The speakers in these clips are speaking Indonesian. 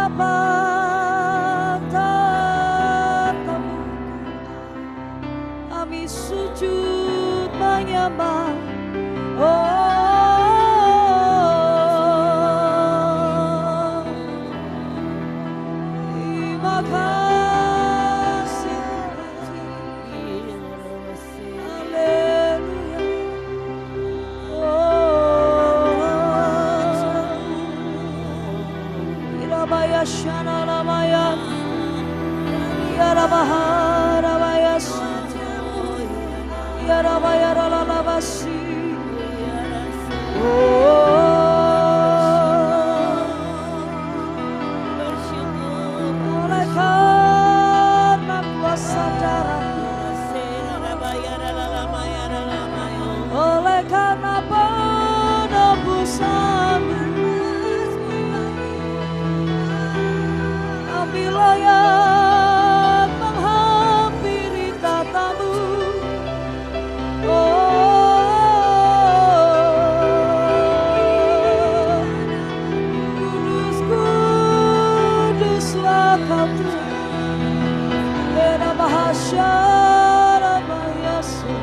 hadapan tatamu, kami sujud menyembah. Terima kasih, haleluya. Irabaya shana ramaya, yarabahara rabaya, yarabaya ralalabasi. Oleh karena kuasa darah-Mu, oleh karena penebusan-Mu, kami layak menghampiri tata-Mu. Kuduslah Kau Tuhan, era bahasa Rabayasu,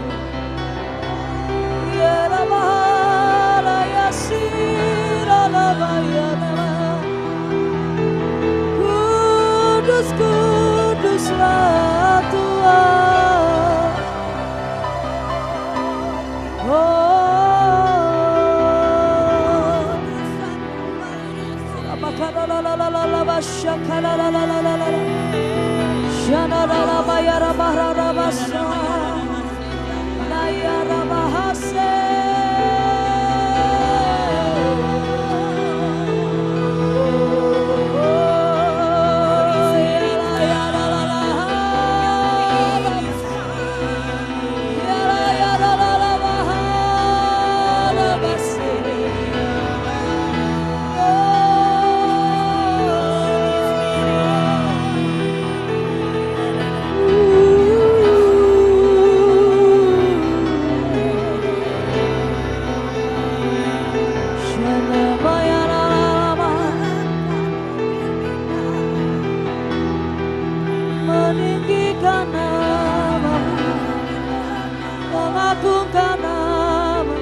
era bahara yasira Rabayana. Kudus, kuduslah Tuhan. Meninggikan nama-Mu, mengagungkan nama-Mu.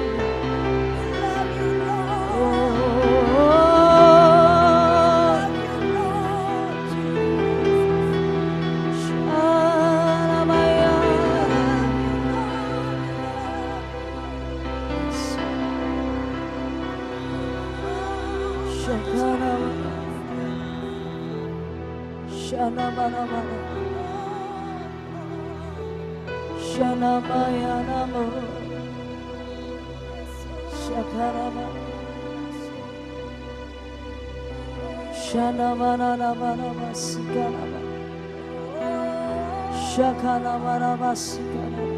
Shana Maya Namo Shakarama Shana Mana Nama Sikarama Shakana Mana Sikarama.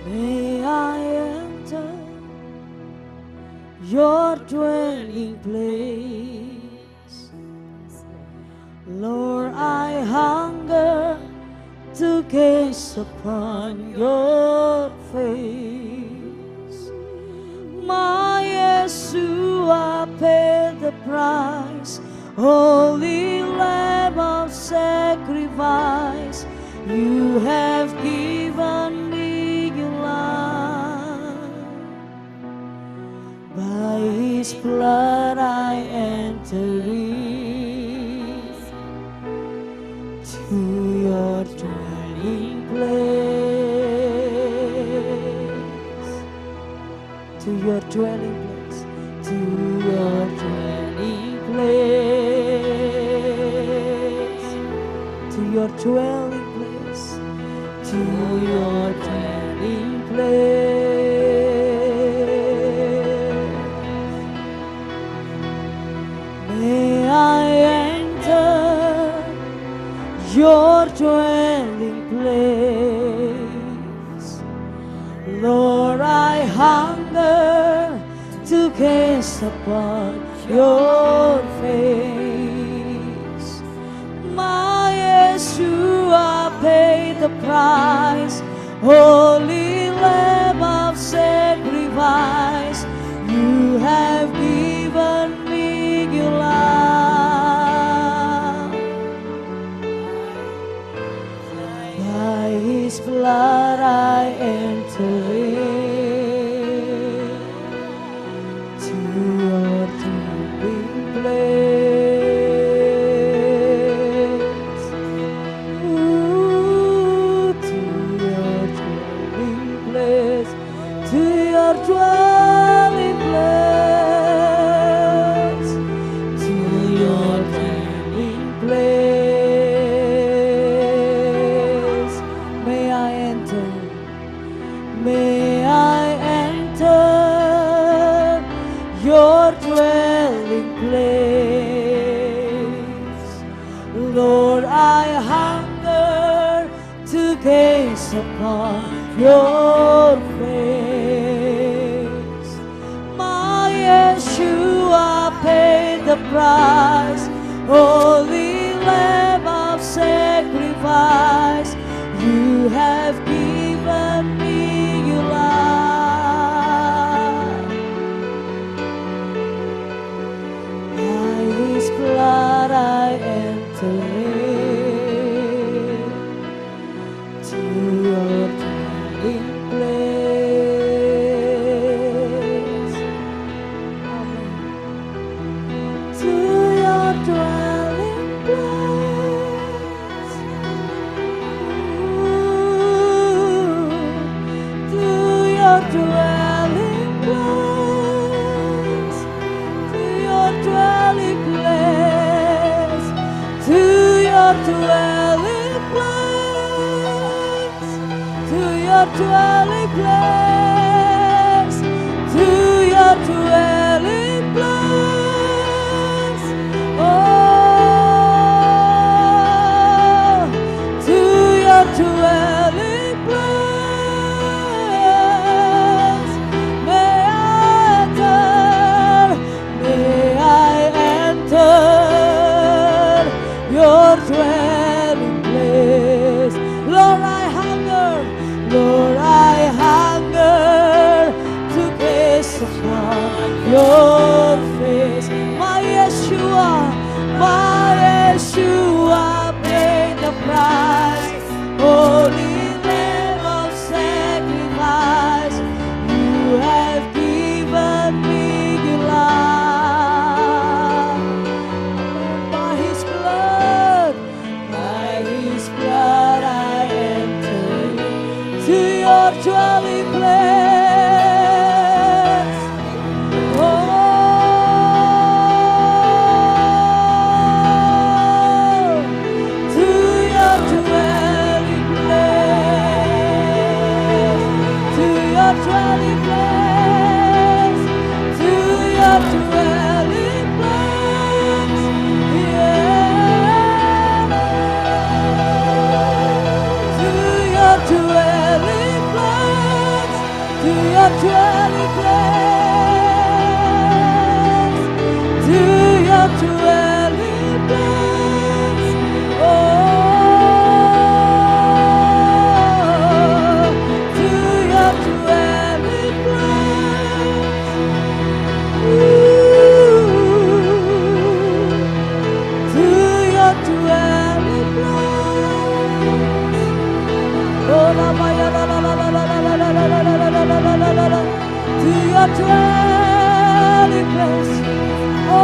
May I enter Your dwelling place, Lord. I hunger to gaze upon Your face. My Yeshua paid the price, Holy Lamb of sacrifice. You have given me Your life. By His blood I enter in to Your dwelling place, to Your dwelling place, to Your dwelling place, to Your dwelling place, to Your dwelling place. May I enter Your dwelling place, Lord. I hunger to gaze upon Your face. My Yeshua paid the price, Holy Lamb By His blood I enter in to your dwelling place. Ooh, to your dwelling place, to your dwelling place, to your dwelling place. May I enter, may I enter your dwelling place. Lord, I hunger to gaze upon your face. My Yeshua paid the price, holy Lamb of sacrifice. You have given me your life. By His blood I enter in to your dwelling place. Amen. To your dwelling place. Ooh, to your dwelling place. To your dwelling place. To your dwelling place. To your dwelling place. To your dwelling place. Oh, to your dwelling place. May I enter your dwelling place. Lord, I hunger, Lord, I hunger to gaze upon your face. My Yeshua paid the price, holy Lamb of sacrifice. You have given me your life. By His blood I enter to your dwelling place. Oh, to your dwelling place, to your dwelling place, to your dwelling place, yeah. To your dwelling place, to your dwelling place, to your dwelling place. Oh, to your dwelling place. Ooh, to your dwelling place. Oh, la la la la la la la la la la la la la la la la la. To your dwelling place. Oh,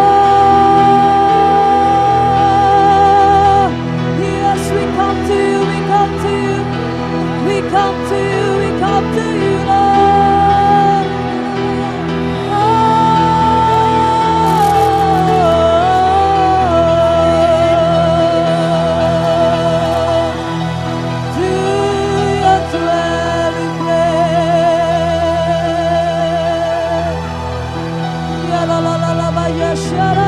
yes, we come to you, we come to you, we come to you, we come to you, Lord. To your dwelling place. Ya la la la la ba ya sha la.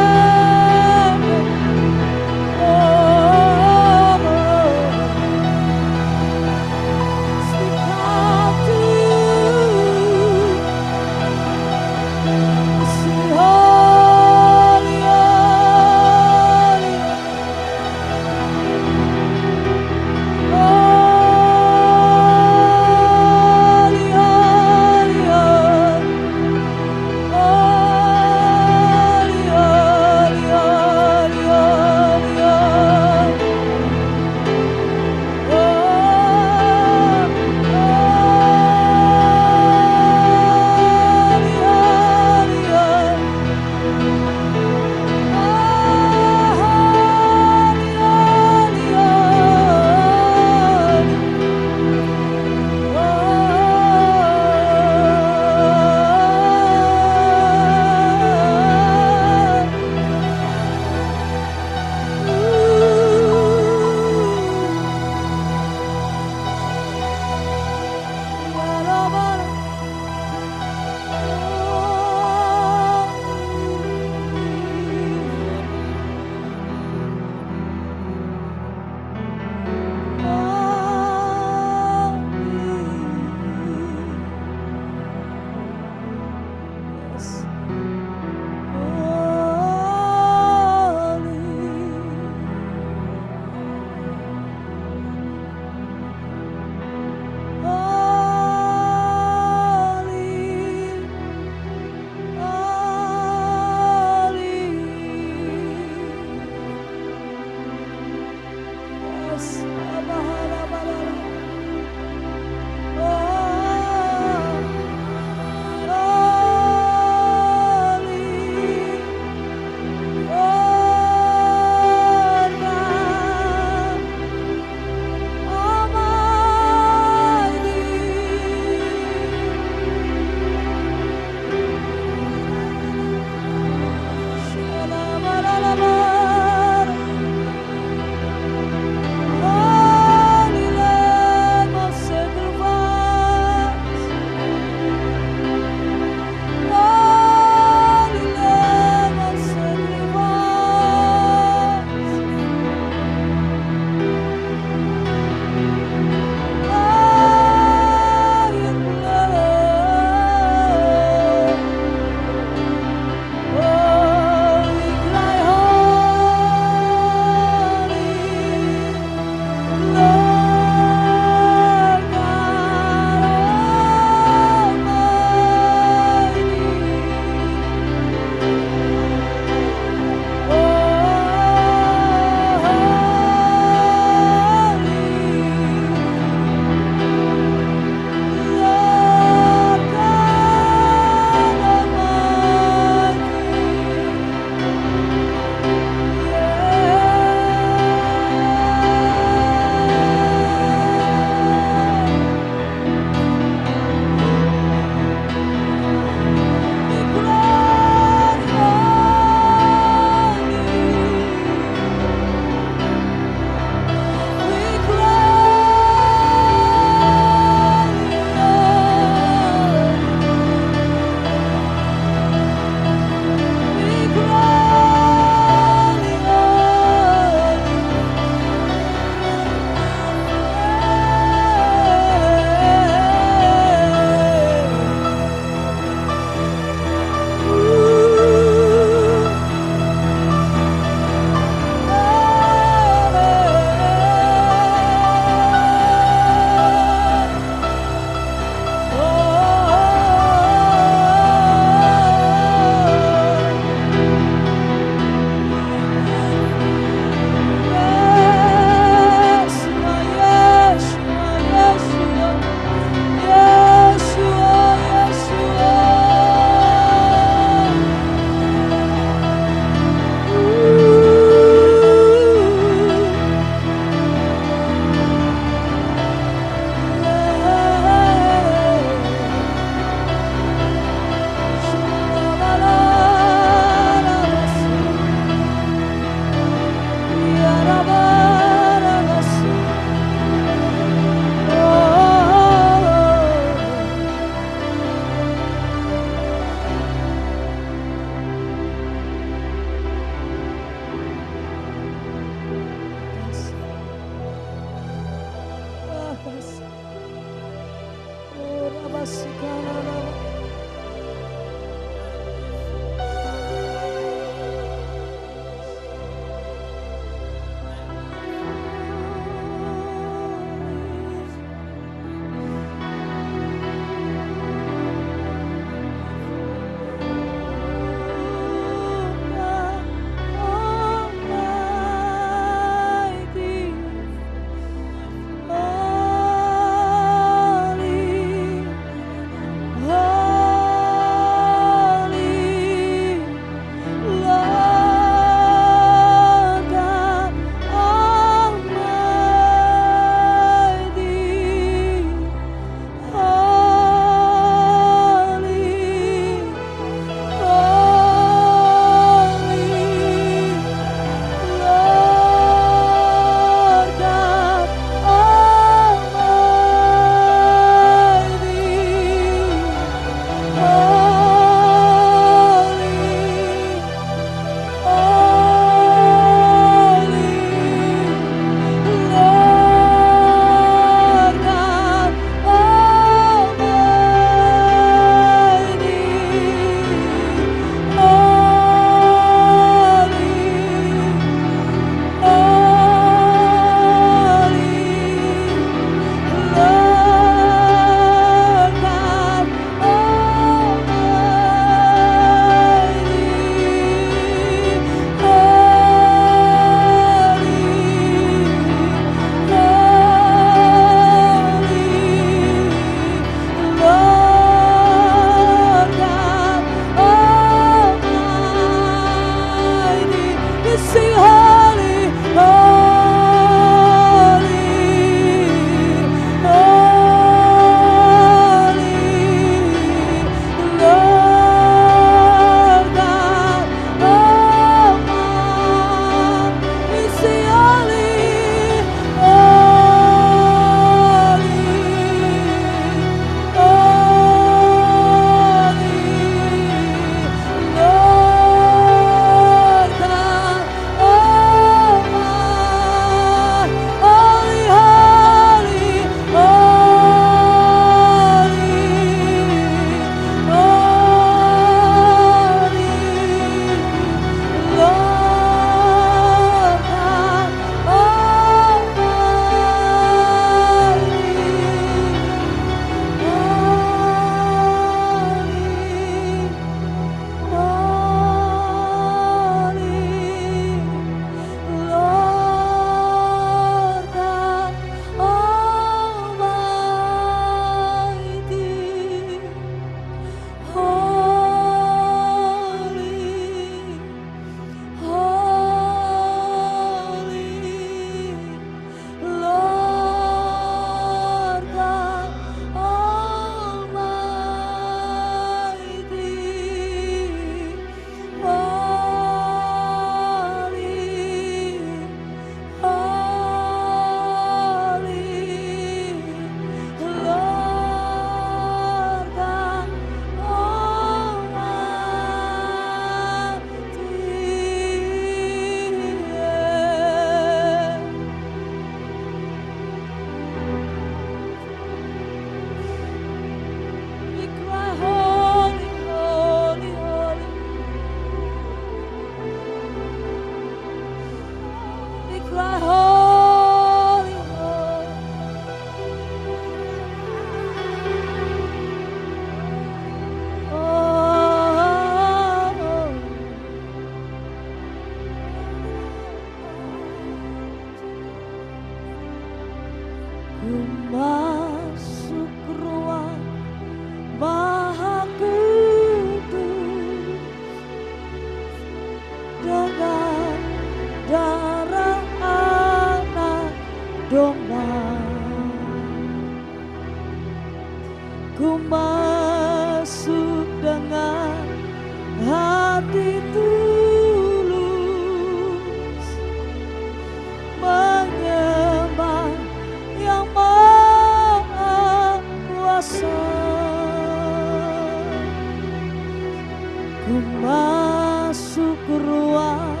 Ku masuk ruang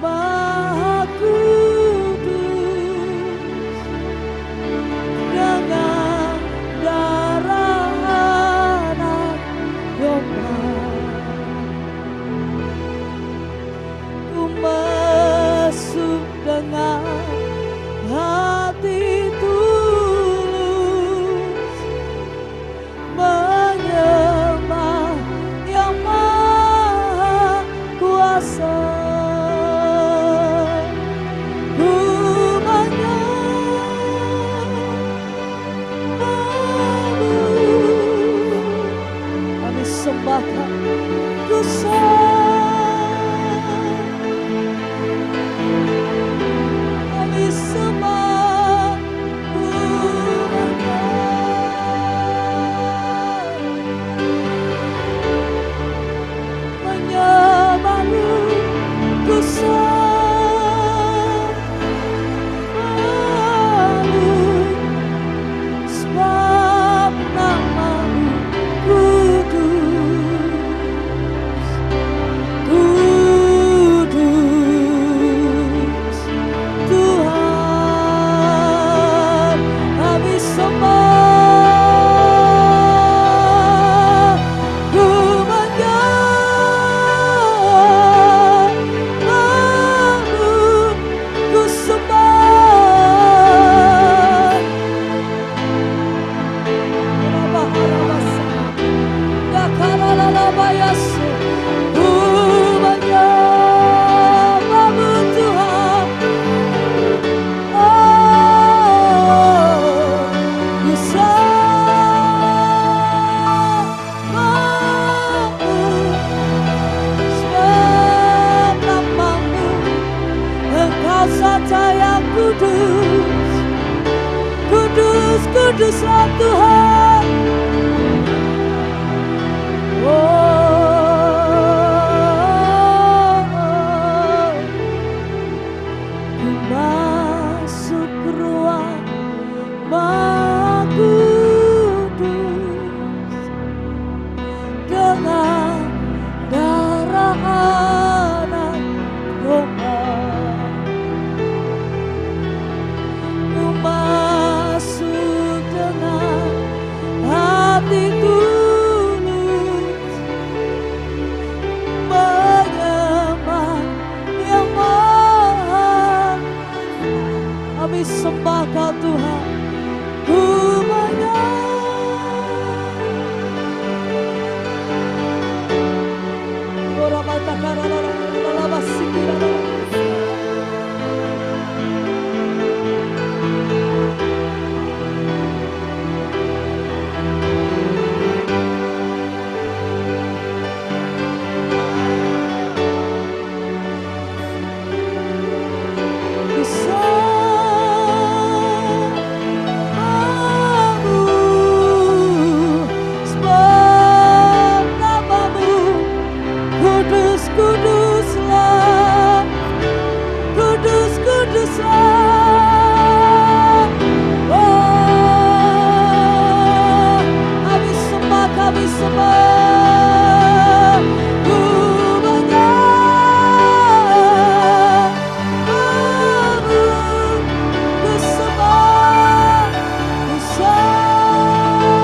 Maha Kudus dengan darah anak domba. Ku masuk dengan hati tulus menyembah yang Maha Kuasa. Ku menyembahmu, kami sembahkan, ku kami sembah, ku menyembahmu, ku sembahmu, sebab namamu kudus, kudus Tuhan. Kami sembah, ku menyembahmu, ku sembah. Rabaharabasa, Dakaralabayase, ku menyembahmu Tuhan. Ku sembahmu, sebab namamu Engkau saja yang kudus, kudus, kuduslah Tuhan. Ku masuk ruang Maha Kudus dengan darah anak domba. Ku masuk dengan hati tulus menyembah yang Maha. Kami sembah Kau Tuhan. Ku sebab namamu kudus, kuduslah, kudus, kuduslah. Oh, kami sembah, kami sembah. Ku menyembahmu, ku sembah, ku sembahmu.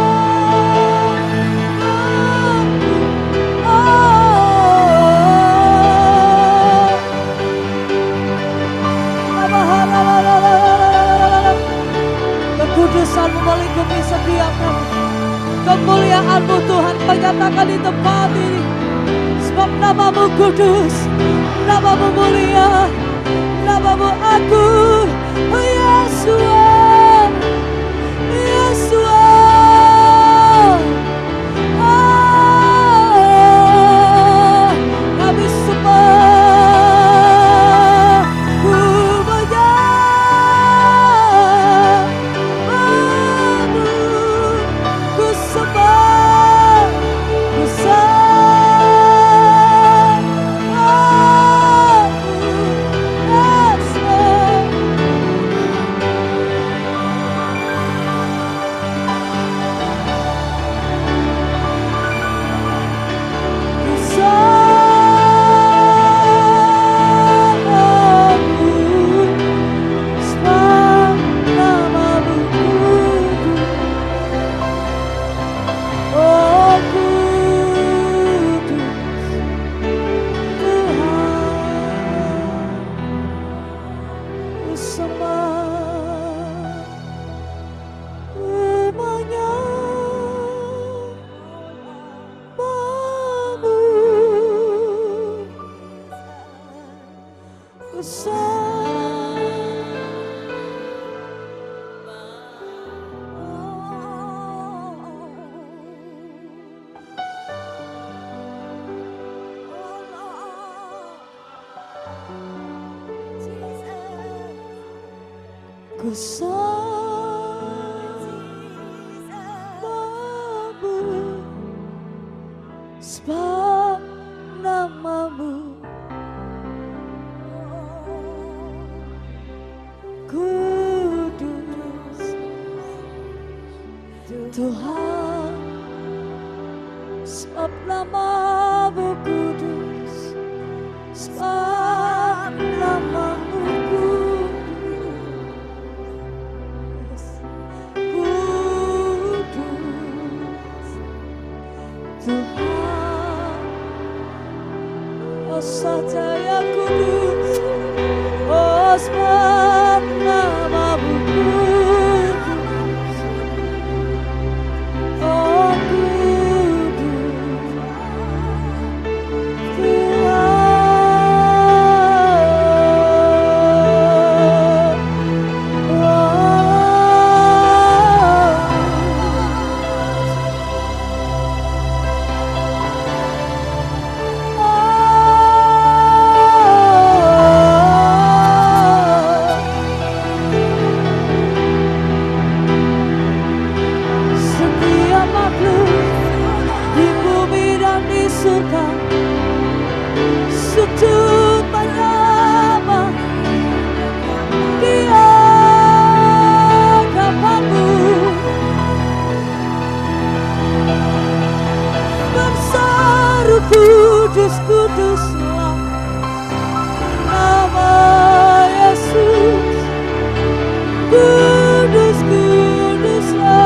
Kekudusan-Mu melingkupi setiap kami. Kemuliaan-Mu Tuhan menyatakan di tempat ini. Sebab namamu kudus, namamu mulia, namamu agung. Oh Yesus, Yesus. Kami sembah, ku menyembahmu, ku sembah, ku sembahmu, Yesus. ku sembahmu sebab namamu kudus Tuhan, sebab namamu kudus, sebab namamu kudus, kudus Tuhan, oh Satya kudus, oh sebab namamu kudus, oh kudus setiap makhluk di bumi dan di surga sujud menyembah di hadapanmu, berseru kudus kuduslah nama Yesus, kudus kuduslah.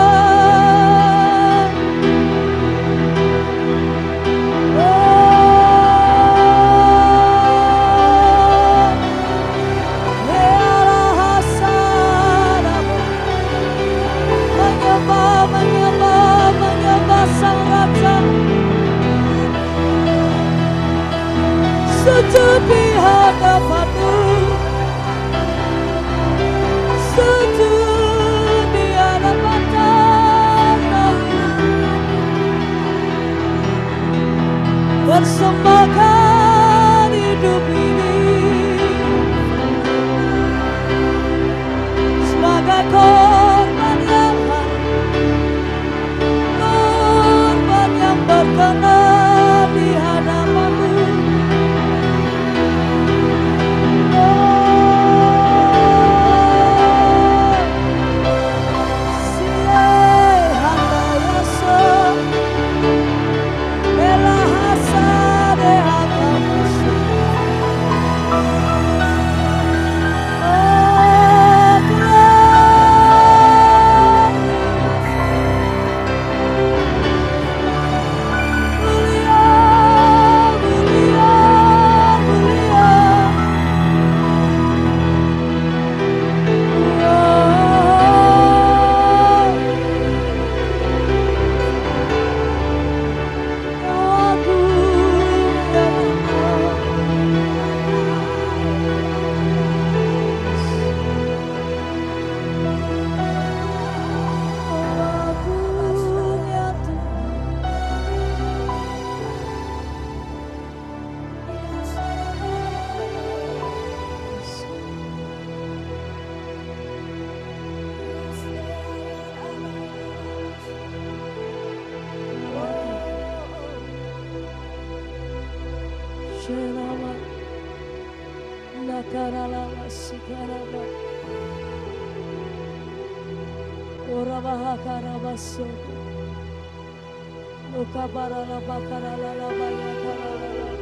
Menyembah Sang Raja, sujud di hadapanmu, sujud di hadapan tanganmu, persembahkan hidup ini sebagai korban yang berkenan di hadapanmu. Shelama nakarala sikaraba orabaha karabaso lokabarala bakarala bayakarala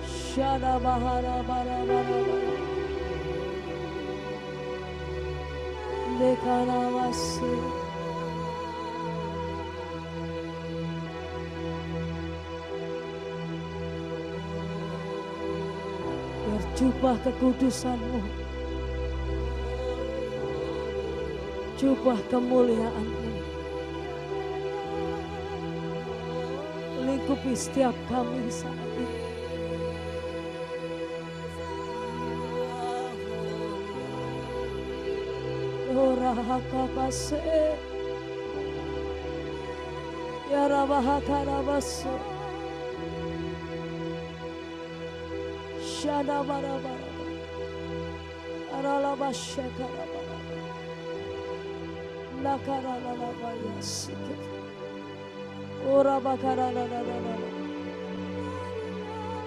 shada bahara bara bara lekarawase. Jubah kekudusanmu, jubah kemuliaanmu lingkupi setiap kami saat ini. Orahakabase ya rabahakarabaso shada bara bara Ora bakara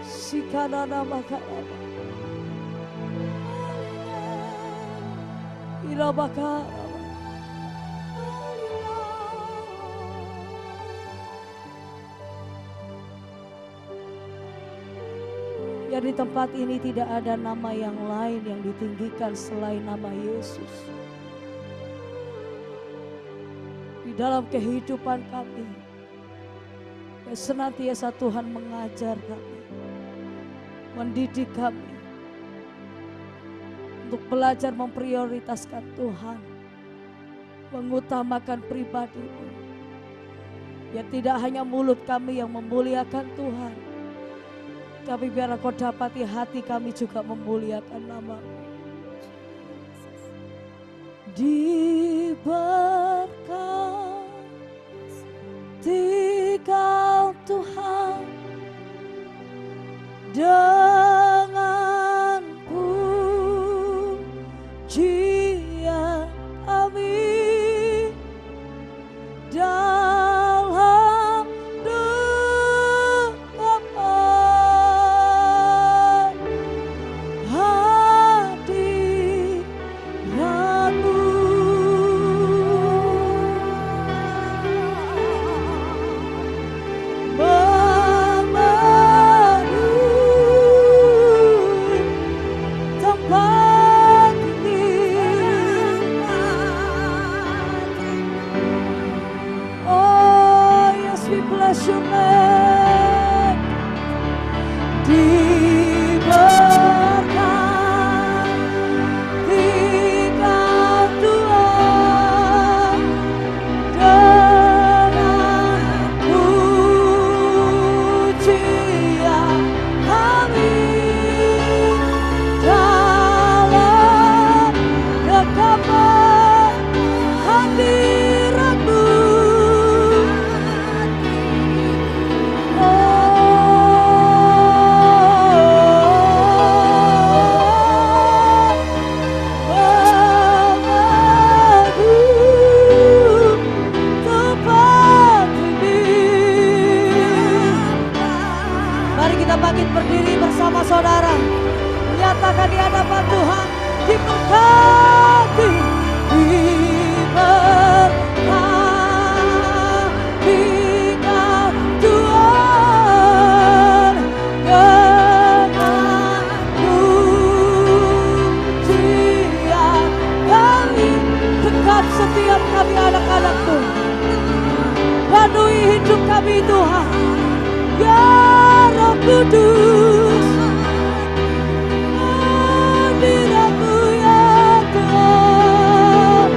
sikanana bakara ila bakara. Ya, di tempat ini tidak ada nama yang lain yang ditinggikan selain nama Yesus. Di dalam kehidupan kami, ya senantiasa Tuhan mengajar kami, mendidik kami untuk belajar memprioritaskan Tuhan, mengutamakan pribadi-Mu. Ya, tidak hanya mulut kami yang memuliakan Tuhan, tapi biar Kau dapati hati kami juga memuliakan nama-Mu. Diberkati Kau Tuhan dengan pujian kami dalam dekapan hadirat-Mu. Bless your name. Diberkati Kau Tuhan dengan pujian kami dalam dekapan hadirat-Mu. Bangkit berdiri bersama saudara, menyatakan di hadapan Tuhan, diberkati, diberkati Kau Tuhan dengan pujian kami, dekap setiap kami anak-anak-Mu, penuhi hidup kami Tuhan. Ya Roh Kudus, hadirat-Mu ya Tuhan.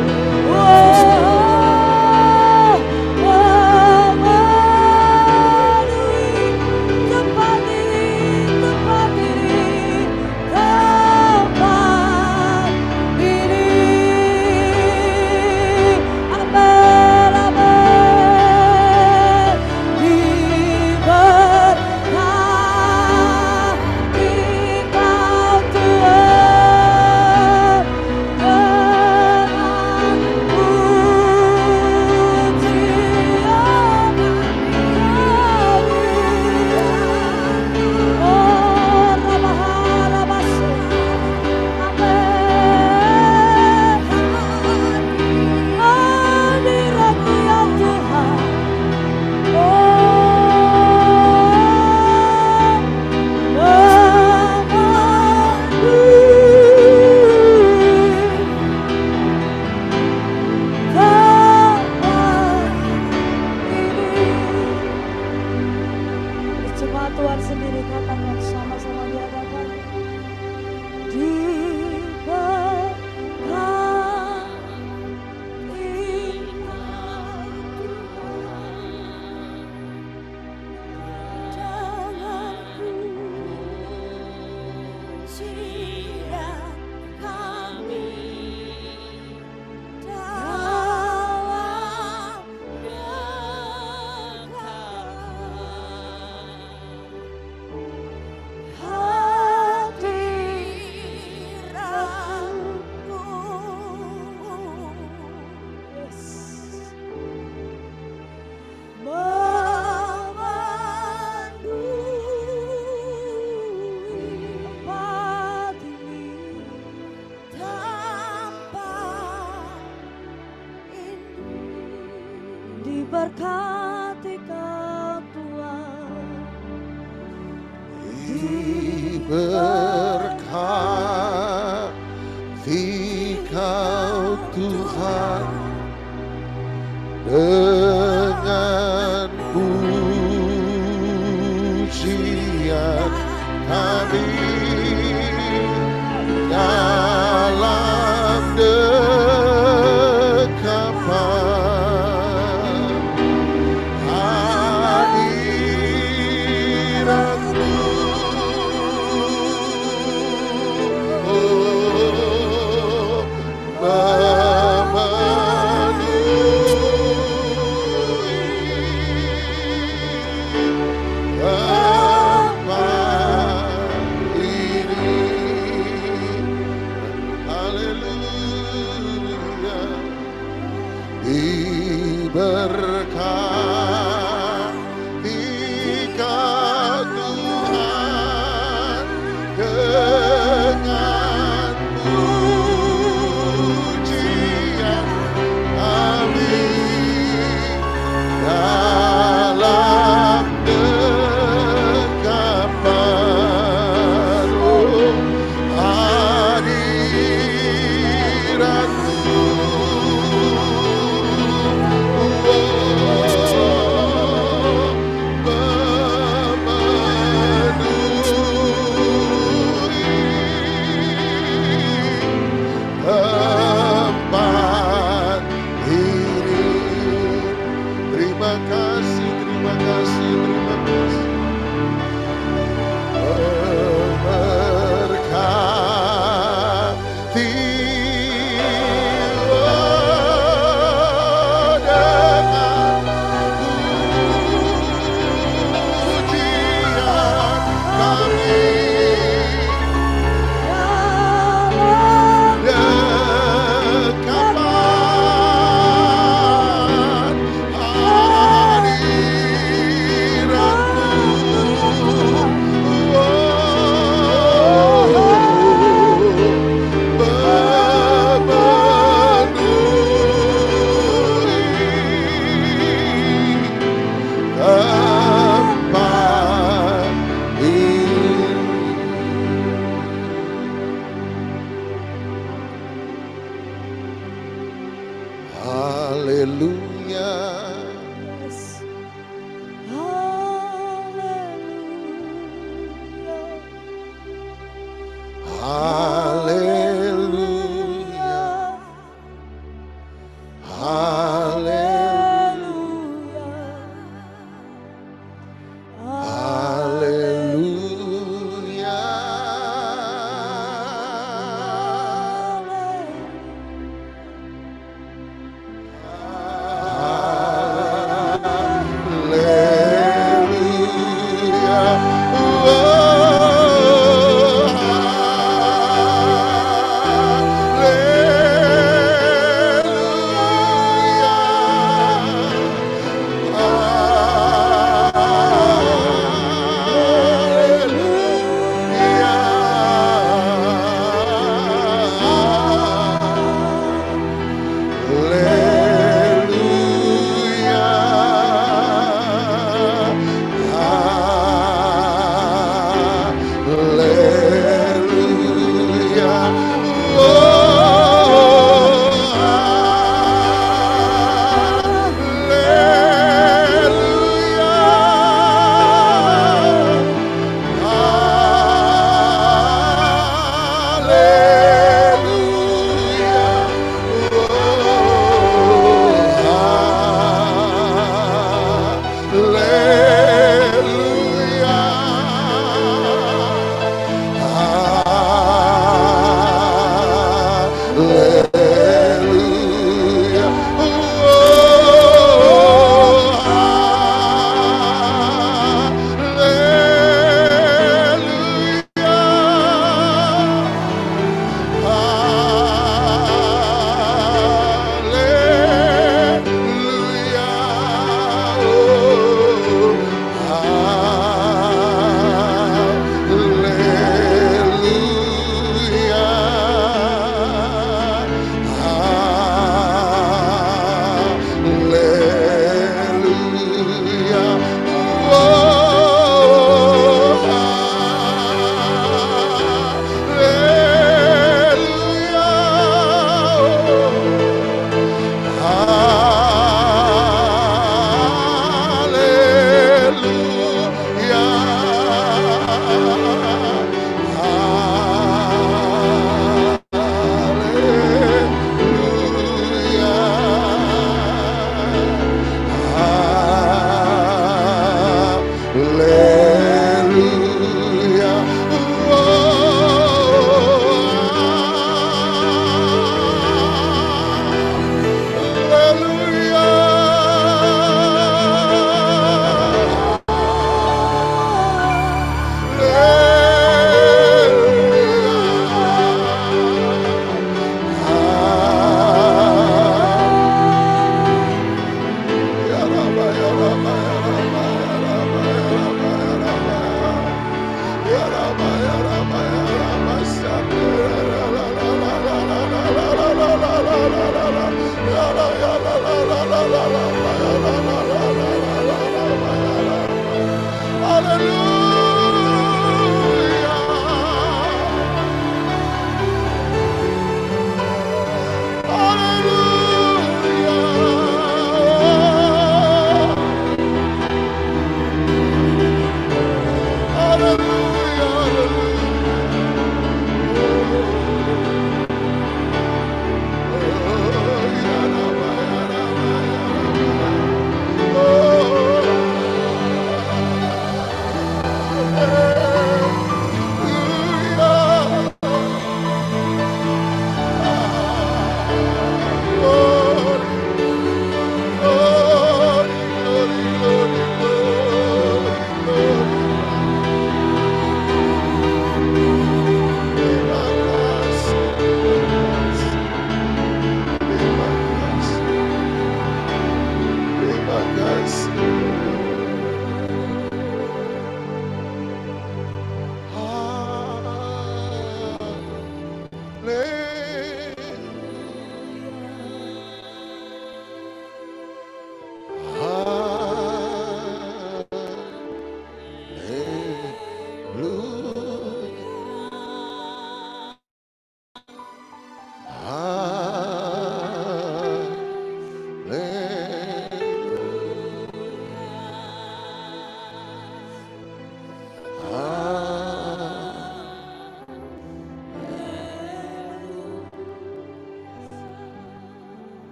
Memenuhi tempat ini, tempat ini, tempat ini. Amin, amin. Tuhan sendiri katakan sama-sama di hadapan. berkati Kau Tuhan dengan pujian kami dalam dekapan hadirat-Mu.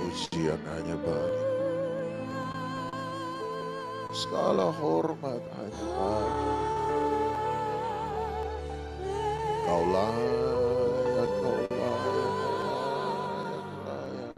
pujian hanya bagi, segala hormat hanya bagi. Kau layak, kau layak, layak, layak.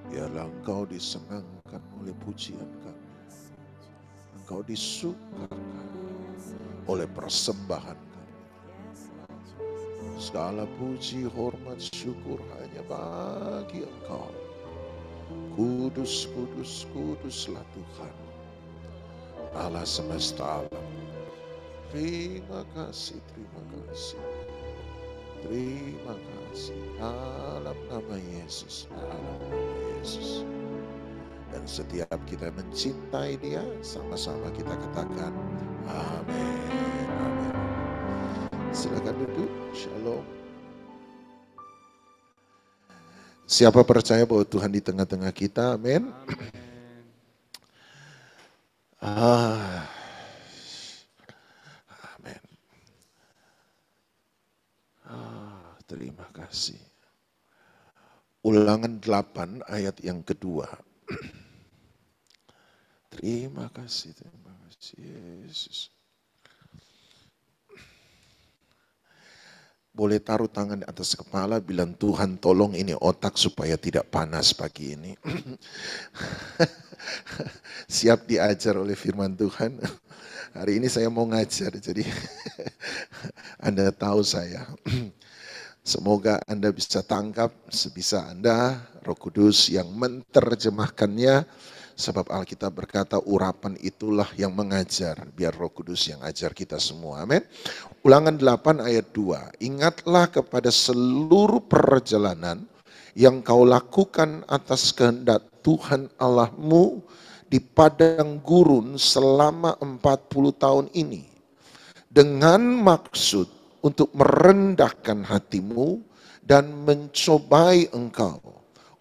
Biarlah Engkau disenangkan oleh pujian kami. Engkau disukakan oleh persembahan kami. Segala puji, hormat, syukur hanya bagi Engkau. Kudus, kudus, kuduslah Tuhan, Allah semesta alam. Terima kasih, terima kasih. Terima kasih. Dalam nama Yesus, dalam nama Yesus. Dan setiap kita mencintai Dia, sama-sama kita katakan amin, amin. Silakan duduk. Shalom. Siapa percaya bahwa Tuhan di tengah-tengah kita? Amin. Amin. Terima kasih. Ulangan 8 ayat yang kedua. Terima kasih Yesus. Boleh taruh tangan di atas kepala, bilang Tuhan tolong ini otak supaya tidak panas pagi ini. Siap diajar oleh firman Tuhan. Hari ini saya mau ngajar, jadi Anda tahu saya. Semoga Anda bisa tangkap sebisa Anda, Roh Kudus yang menerjemahkannya. Sebab Alkitab berkata urapan itulah yang mengajar, biar Roh Kudus yang ajar kita semua. Amin. Ulangan 8 ayat 2. Ingatlah kepada seluruh perjalanan yang kau lakukan atas kehendak Tuhan Allahmu di padang gurun selama 40 tahun ini. Dengan maksud untuk merendahkan hatimu dan mencobai engkau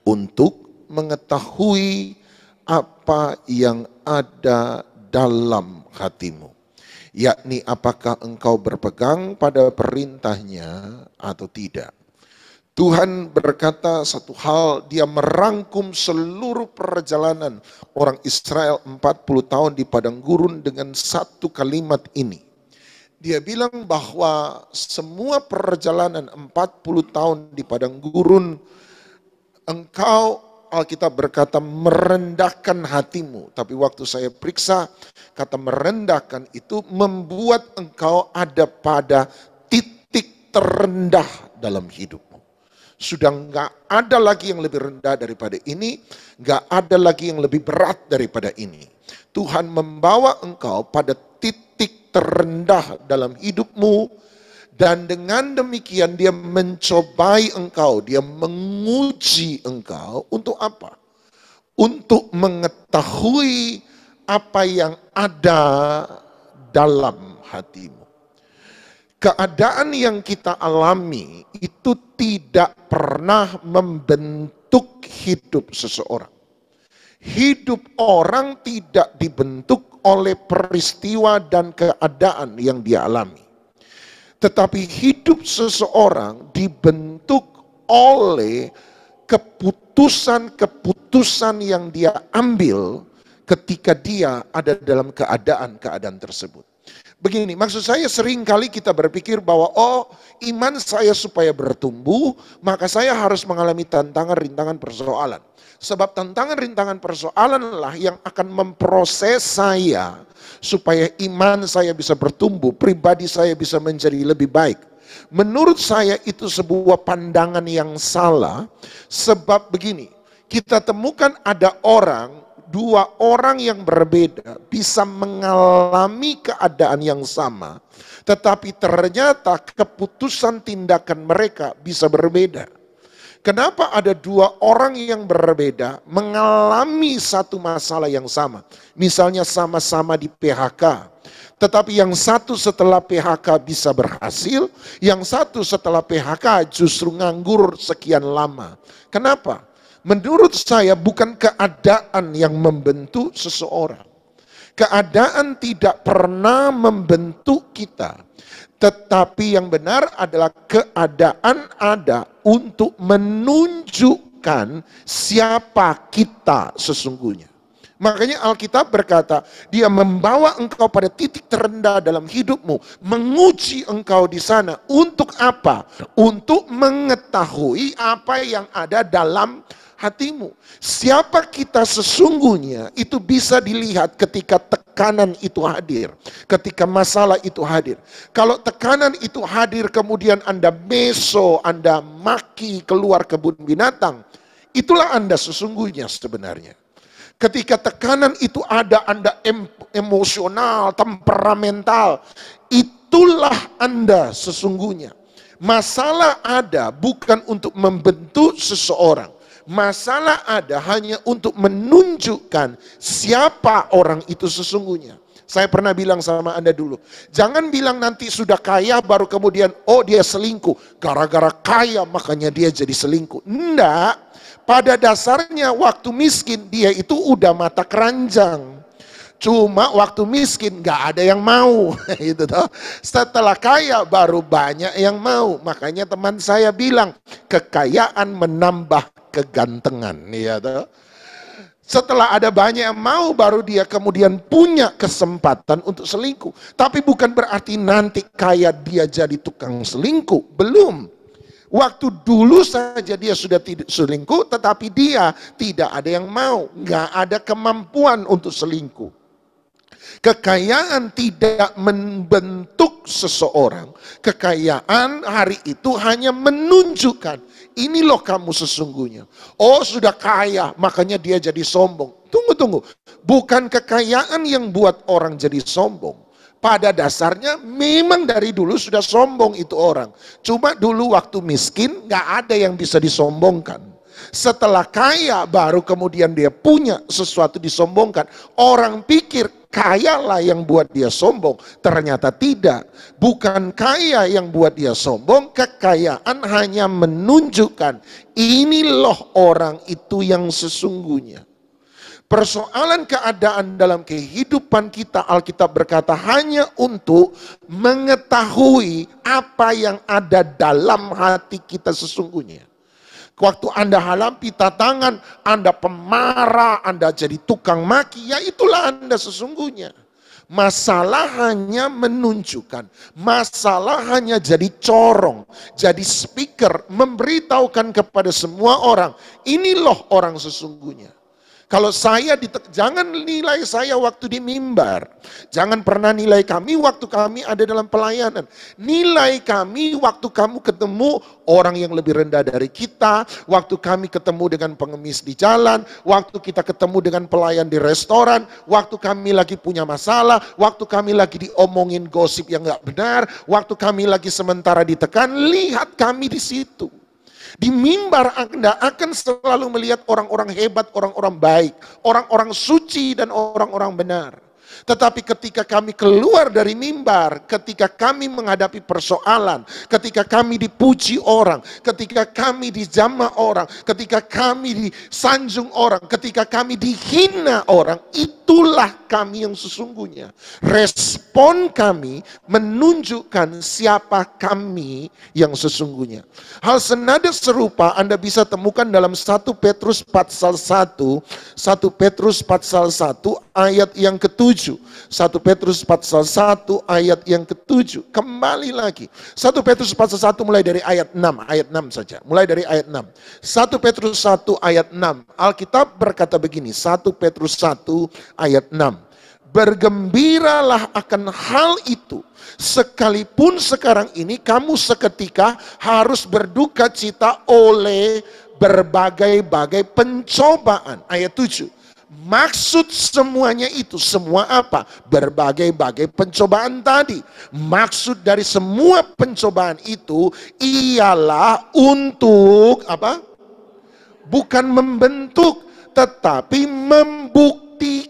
untuk mengetahui apa yang ada dalam hatimu, yakni apakah engkau berpegang pada perintahnya atau tidak. Tuhan berkata satu hal, Dia merangkum seluruh perjalanan orang Israel 40 tahun di padang gurun dengan satu kalimat ini. Dia bilang bahwa semua perjalanan 40 tahun di padang gurun, engkau, Alkitab berkata merendahkan hatimu. Tapi waktu saya periksa, kata merendahkan itu membuat engkau ada pada titik terendah dalam hidupmu. Sudah enggak ada lagi yang lebih rendah daripada ini, enggak ada lagi yang lebih berat daripada ini. Tuhan membawa engkau pada titik terendah dalam hidupmu. Dan dengan demikian Dia mencobai engkau, Dia menguji engkau untuk apa? Untuk mengetahui apa yang ada dalam hatimu. Keadaan yang kita alami itu tidak pernah membentuk hidup seseorang. Hidup orang tidak dibentuk oleh peristiwa dan keadaan yang dia alami. Tetapi hidup seseorang dibentuk oleh keputusan-keputusan yang dia ambil ketika dia ada dalam keadaan-keadaan tersebut. Begini, maksud saya sering kali kita berpikir bahwa iman saya supaya bertumbuh, maka saya harus mengalami tantangan, rintangan, persoalan. Sebab tantangan, rintangan, persoalan lah yang akan memproses saya supaya iman saya bisa bertumbuh, pribadi saya bisa menjadi lebih baik. Menurut saya itu sebuah pandangan yang salah, sebab begini, kita temukan ada dua orang yang berbeda bisa mengalami keadaan yang sama, tetapi ternyata keputusan tindakan mereka bisa berbeda. Kenapa ada dua orang yang berbeda mengalami satu masalah yang sama? Misalnya sama-sama di PHK, Tetapi yang satu setelah PHK bisa berhasil, yang satu setelah PHK justru nganggur sekian lama. Kenapa? Menurut saya bukan keadaan yang membentuk seseorang. Keadaan tidak pernah membentuk kita. Tetapi yang benar adalah keadaan ada untuk menunjukkan siapa kita sesungguhnya. Makanya Alkitab berkata, dia membawa engkau pada titik terendah dalam hidupmu, menguji engkau di sana. Untuk apa? Untuk mengetahui apa yang ada dalam hatimu. Siapa kita sesungguhnya itu bisa dilihat ketika tekanan itu hadir, ketika masalah itu hadir. Kalau tekanan itu hadir kemudian Anda meso, Anda maki keluar kebun binatang, itulah Anda sesungguhnya sebenarnya. Ketika tekanan itu ada, Anda emosional, temperamental, itulah Anda sesungguhnya. Masalah ada bukan untuk membentuk seseorang. Masalah ada hanya untuk menunjukkan siapa orang itu sesungguhnya. Saya pernah bilang sama Anda dulu, jangan bilang nanti sudah kaya baru kemudian, oh dia selingkuh. Gara-gara kaya makanya dia jadi selingkuh. Enggak. Pada dasarnya waktu miskin dia itu udah mata keranjang. Cuma waktu miskin gak ada yang mau. Gitu toh. Setelah kaya baru banyak yang mau. Makanya teman saya bilang kekayaan menambah kegantengan. Ya toh. Setelah ada banyak yang mau baru dia kemudian punya kesempatan untuk selingkuh. Tapi bukan berarti nanti kaya dia jadi tukang selingkuh. Belum. Waktu dulu saja dia sudah tidak selingkuh, tetapi dia tidak ada yang mau, nggak ada kemampuan untuk selingkuh. Kekayaan tidak membentuk seseorang. Kekayaan hari itu hanya menunjukkan, ini loh kamu sesungguhnya. Oh sudah kaya, makanya dia jadi sombong. Tunggu. Bukan kekayaan yang buat orang jadi sombong. Pada dasarnya memang dari dulu sudah sombong itu orang. Cuma dulu waktu miskin gak ada yang bisa disombongkan. Setelah kaya baru kemudian dia punya sesuatu disombongkan. Orang pikir kaya lah yang buat dia sombong. Ternyata tidak. Bukan kaya yang buat dia sombong. Kekayaan hanya menunjukkan ini loh orang itu yang sesungguhnya. Persoalan keadaan dalam kehidupan kita, Alkitab berkata hanya untuk mengetahui apa yang ada dalam hati kita sesungguhnya. Waktu Anda hadapi tantangan, Anda pemarah, Anda jadi tukang maki, ya itulah Anda sesungguhnya. Masalah hanya menunjukkan, masalah hanya jadi corong, jadi speaker, memberitahukan kepada semua orang, ini loh orang sesungguhnya. Kalau saya jangan nilai saya waktu di mimbar. Jangan pernah nilai kami waktu kami ada dalam pelayanan. Nilai kami waktu kamu ketemu orang yang lebih rendah dari kita. Waktu kami ketemu dengan pengemis di jalan. Waktu kita ketemu dengan pelayan di restoran. Waktu kami lagi punya masalah. Waktu kami lagi diomongin gosip yang gak benar. Waktu kami lagi sementara ditekan. Lihat kami di situ. Di mimbar Anda akan selalu melihat orang-orang hebat, orang-orang baik, orang-orang suci dan orang-orang benar. Tetapi ketika kami keluar dari mimbar, ketika kami menghadapi persoalan, ketika kami dipuji orang, ketika kami dijamah orang, ketika kami disanjung orang, ketika kami dihina orang, itulah kami yang sesungguhnya. Respon kami menunjukkan siapa kami yang sesungguhnya. Hal senada serupa Anda bisa temukan dalam 1 Petrus pasal 1, 1 Petrus pasal 1 ayat yang ke-7. 1 Petrus pasal 1 ayat yang ke-7. Kembali lagi. 1 Petrus pasal 1 mulai dari ayat 6. Ayat 6 saja. Mulai dari ayat 6. 1 Petrus 1 ayat 6. Alkitab berkata begini. 1 Petrus 1 ayat 6. Bergembiralah akan hal itu. Sekalipun sekarang ini kamu seketika harus berduka cita oleh berbagai-bagai pencobaan. Ayat 7. Maksud semuanya itu, semua apa? Berbagai-bagai pencobaan tadi. Maksud dari semua pencobaan itu ialah untuk apa? Bukan membentuk, tetapi membuktikan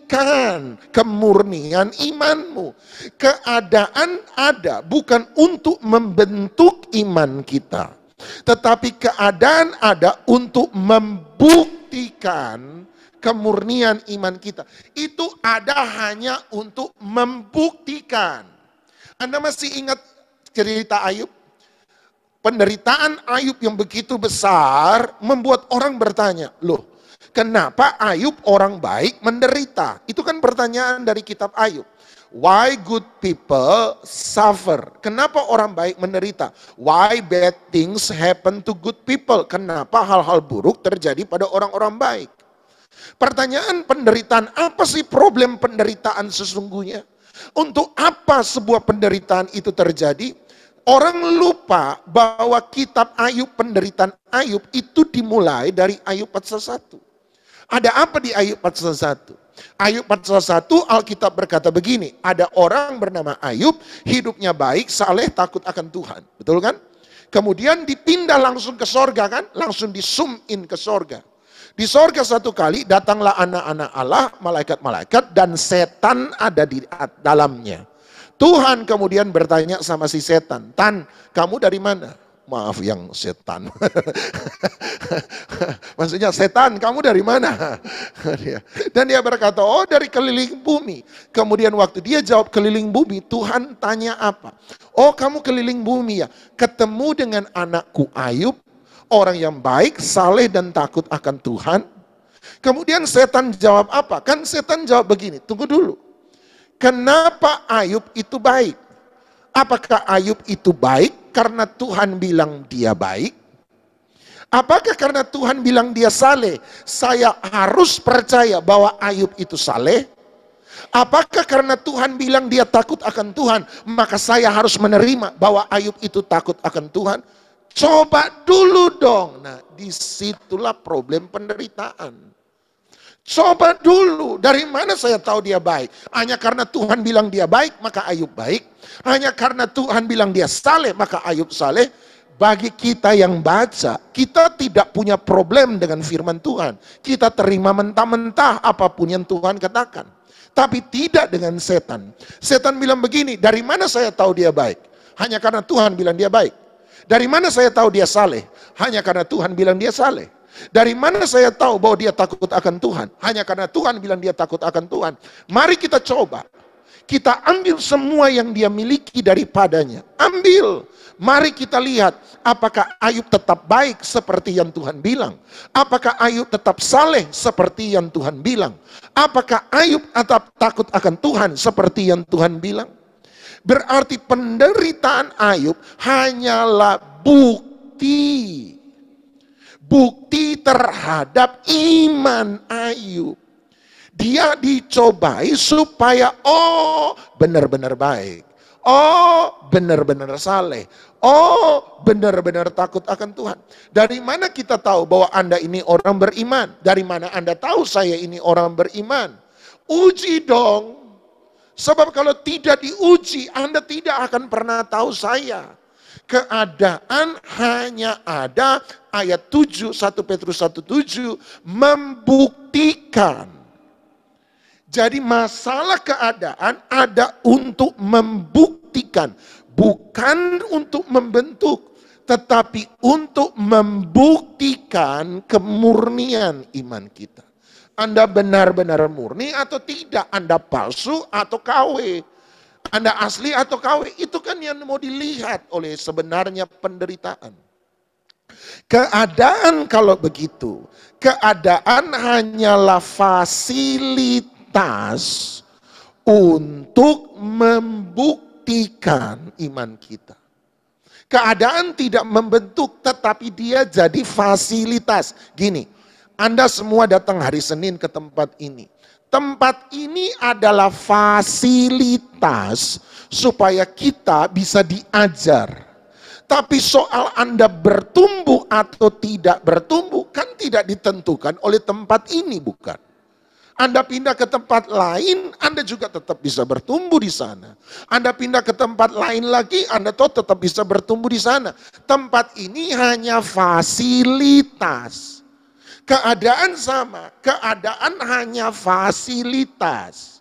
membuktikan kemurnian imanmu. Keadaan ada bukan untuk membentuk iman kita, tetapi keadaan ada untuk membuktikan kemurnian iman kita. Itu ada hanya untuk membuktikan. Anda masih ingat cerita Ayub? Penderitaan Ayub yang begitu besar membuat orang bertanya, loh, kenapa Ayub orang baik menderita? Itu kan pertanyaan dari kitab Ayub. Why good people suffer? Kenapa orang baik menderita? Why bad things happen to good people? Kenapa hal-hal buruk terjadi pada orang-orang baik? Pertanyaan penderitaan, apa sih problem penderitaan sesungguhnya? Untuk apa sebuah penderitaan itu terjadi? Orang lupa bahwa kitab Ayub, penderitaan Ayub itu dimulai dari Ayub pasal 1. Ada apa di Ayub pasal 1? Ayub pasal 1 Alkitab berkata begini, ada orang bernama Ayub, hidupnya baik, saleh, takut akan Tuhan. Betul kan? Kemudian dipindah langsung ke sorga kan? Langsung di zoom in ke sorga. Di sorga satu kali datanglah anak-anak Allah, malaikat-malaikat, dan setan ada di dalamnya. Tuhan kemudian bertanya sama si setan, Tan, kamu dari mana? Maaf yang setan. Maksudnya setan, kamu dari mana? Dan dia berkata, oh dari keliling bumi. Kemudian waktu dia jawab keliling bumi, Tuhan tanya apa? Oh kamu keliling bumi ya, ketemu dengan anakku Ayub, orang yang baik, saleh dan takut akan Tuhan. Kemudian setan jawab apa? Kan setan jawab begini, tunggu dulu. Kenapa Ayub itu baik? Apakah Ayub itu baik karena Tuhan bilang dia baik? Apakah karena Tuhan bilang dia saleh, saya harus percaya bahwa Ayub itu saleh? Apakah karena Tuhan bilang dia takut akan Tuhan, maka saya harus menerima bahwa Ayub itu takut akan Tuhan? Coba dulu dong. Nah, disitulah problem penderitaan. Coba dulu, dari mana saya tahu dia baik? Hanya karena Tuhan bilang dia baik, maka Ayub baik. Hanya karena Tuhan bilang dia saleh, maka Ayub saleh. Bagi kita yang baca, kita tidak punya problem dengan firman Tuhan. Kita terima mentah-mentah apapun yang Tuhan katakan. Tapi tidak dengan setan. Setan bilang begini, dari mana saya tahu dia baik? Hanya karena Tuhan bilang dia baik. Dari mana saya tahu dia saleh? Hanya karena Tuhan bilang dia saleh. Dari mana saya tahu bahwa dia takut akan Tuhan? Hanya karena Tuhan bilang dia takut akan Tuhan. Mari kita coba. Kita ambil semua yang dia miliki daripadanya. Ambil. Mari kita lihat apakah Ayub tetap baik seperti yang Tuhan bilang. Apakah Ayub tetap saleh seperti yang Tuhan bilang. Apakah Ayub tetap takut akan Tuhan seperti yang Tuhan bilang. Berarti penderitaan Ayub hanyalah bukti. Bukti terhadap iman Ayub. Dia dicobai supaya benar-benar baik. Benar-benar saleh. Benar-benar takut akan Tuhan. Dari mana kita tahu bahwa Anda ini orang beriman? Dari mana Anda tahu saya ini orang beriman? Uji dong. Sebab kalau tidak diuji, Anda tidak akan pernah tahu saya. Keadaan hanya ada ayat 7, 1 Petrus 1:7 membuktikan. Jadi masalah keadaan ada untuk membuktikan, bukan untuk membentuk, tetapi untuk membuktikan kemurnian iman kita. Anda benar-benar murni atau tidak, Anda palsu atau KW. Anda asli atau KW, itu kan yang mau dilihat oleh sebenarnya penderitaan. Keadaan kalau begitu, keadaan hanyalah fasilitas untuk membuktikan iman kita. Keadaan tidak membentuk, tetapi dia jadi fasilitas. Gini, Anda semua datang hari Senin ke tempat ini. Tempat ini adalah fasilitas supaya kita bisa diajar. Tapi soal Anda bertumbuh atau tidak bertumbuh kan tidak ditentukan oleh tempat ini, bukan? Anda pindah ke tempat lain, Anda juga tetap bisa bertumbuh di sana. Anda pindah ke tempat lain lagi, Anda tetap bisa bertumbuh di sana. Tempat ini hanya fasilitas. Keadaan sama, keadaan hanya fasilitas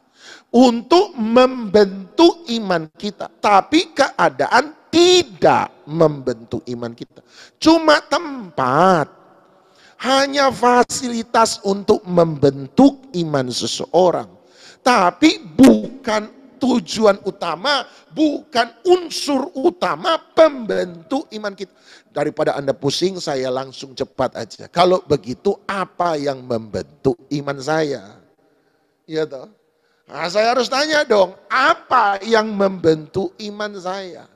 untuk membentuk iman kita. Tapi keadaan tidak membentuk iman kita. Cuma tempat, hanya fasilitas untuk membentuk iman seseorang. Tapi bukan tujuan utama, bukan unsur utama pembentuk iman kita. Daripada Anda pusing, saya langsung cepat aja. Kalau begitu, apa yang membentuk iman saya? Ya toh? Nah, saya harus tanya dong, apa yang membentuk iman saya?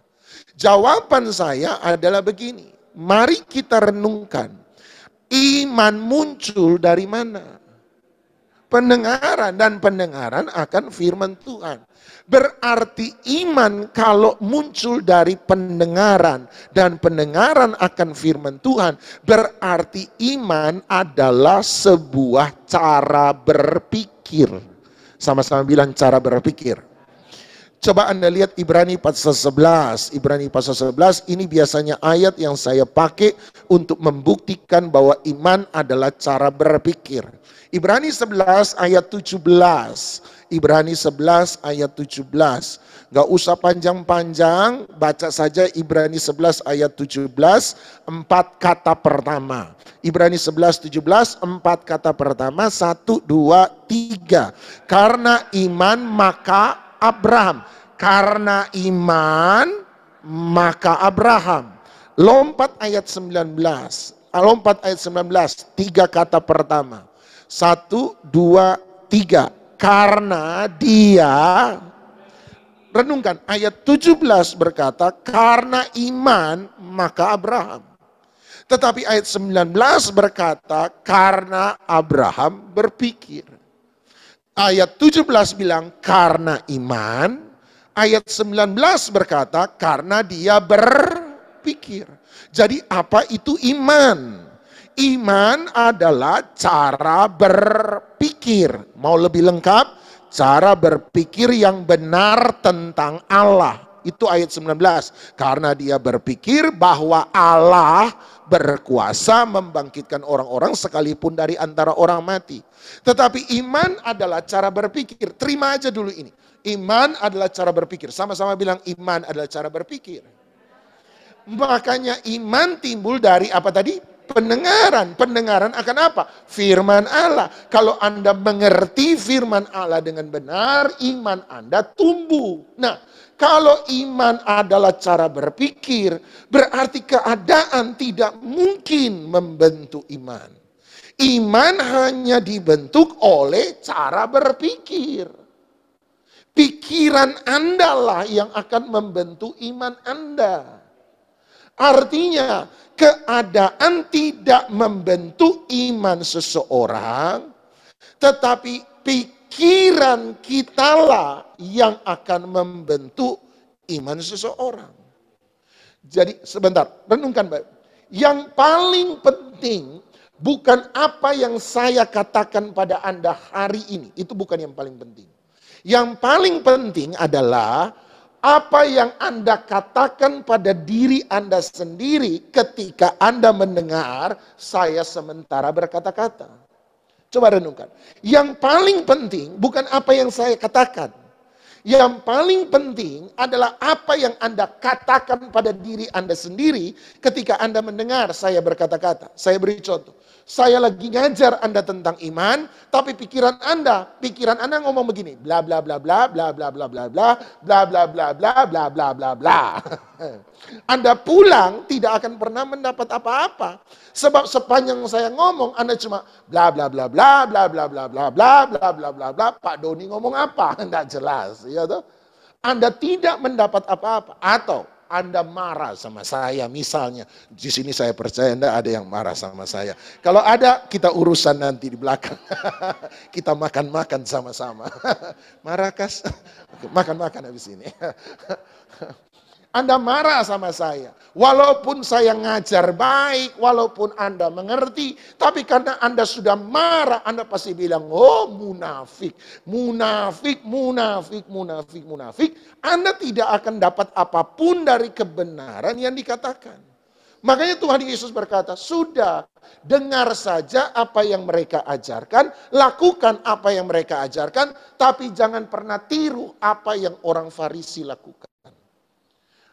Jawaban saya adalah begini, mari kita renungkan. Iman muncul dari mana? Pendengaran, dan pendengaran akan firman Tuhan. Berarti iman kalau muncul dari pendengaran dan pendengaran akan firman Tuhan, berarti iman adalah sebuah cara berpikir. Sama-sama bilang cara berpikir. Coba Anda lihat Ibrani pasal 11. Ibrani pasal 11 ini biasanya ayat yang saya pakai untuk membuktikan bahwa iman adalah cara berpikir. Ibrani 11 ayat 17. Ibrani 11 ayat 17. Gak usah panjang-panjang, baca saja Ibrani 11 ayat 17, 4 kata pertama. Ibrani 11, 17, 4 kata pertama, 1, 2, 3. Karena iman maka Abraham. Karena iman maka Abraham. Lompat ayat 19. Lompat ayat 19, 3 kata pertama. 1, 2, 3. Karena dia, renungkan ayat 17 berkata, karena iman maka Abraham. Tetapi ayat 19 berkata, karena Abraham berpikir. Ayat 17 bilang, karena iman. Ayat 19 berkata, karena dia berpikir. Jadi apa itu iman? Iman adalah cara berpikir. Mau lebih lengkap? Cara berpikir yang benar tentang Allah. Itu ayat 19. Karena dia berpikir bahwa Allah berkuasa membangkitkan orang-orang sekalipun dari antara orang mati. Tetapi iman adalah cara berpikir. Terima aja dulu ini. Iman adalah cara berpikir. Sama-sama bilang iman adalah cara berpikir. Makanya iman timbul dari apa tadi? Pendengaran. Pendengaran akan apa? Firman Allah. Kalau Anda mengerti firman Allah dengan benar, iman Anda tumbuh. Nah, kalau iman adalah cara berpikir, berarti keadaan tidak mungkin membentuk iman. Iman hanya dibentuk oleh cara berpikir. Pikiran Anda lah yang akan membentuk iman Anda. Artinya, keadaan tidak membentuk iman seseorang, tetapi pikiran kitalah yang akan membentuk iman seseorang. Jadi sebentar, renungkan baik. Yang paling penting bukan apa yang saya katakan pada Anda hari ini, itu bukan yang paling penting. Yang paling penting adalah apa yang Anda katakan pada diri Anda sendiri ketika Anda mendengar saya sementara berkata-kata. Coba renungkan. Yang paling penting bukan apa yang saya katakan. Yang paling penting adalah apa yang Anda katakan pada diri Anda sendiri ketika Anda mendengar saya berkata-kata. Saya beri contoh. Saya lagi ngajar Anda tentang iman, tapi pikiran Anda ngomong begini, bla bla bla bla bla bla bla bla bla bla bla bla bla bla bla bla bla. Anda pulang tidak akan pernah mendapat apa-apa. Sebab sepanjang saya ngomong Anda cuma bla bla bla bla bla bla bla bla bla bla bla bla bla. Pak Doni ngomong apa? Enggak jelas, ya toh? Anda tidak mendapat apa-apa. Atau Anda marah sama saya misalnya. Di sini saya percaya Anda ada yang marah sama saya. Kalau ada, kita urusan nanti di belakang. Kita makan-makan sama-sama. Marah kas? Makan-makan habis ini. Anda marah sama saya. Walaupun saya ngajar baik, walaupun Anda mengerti, tapi karena Anda sudah marah, Anda pasti bilang, oh munafik, munafik, munafik, munafik, munafik. Anda tidak akan dapat apapun dari kebenaran yang dikatakan. Makanya Tuhan Yesus berkata, sudah, dengar saja apa yang mereka ajarkan, lakukan apa yang mereka ajarkan, tapi jangan pernah tiru apa yang orang Farisi lakukan.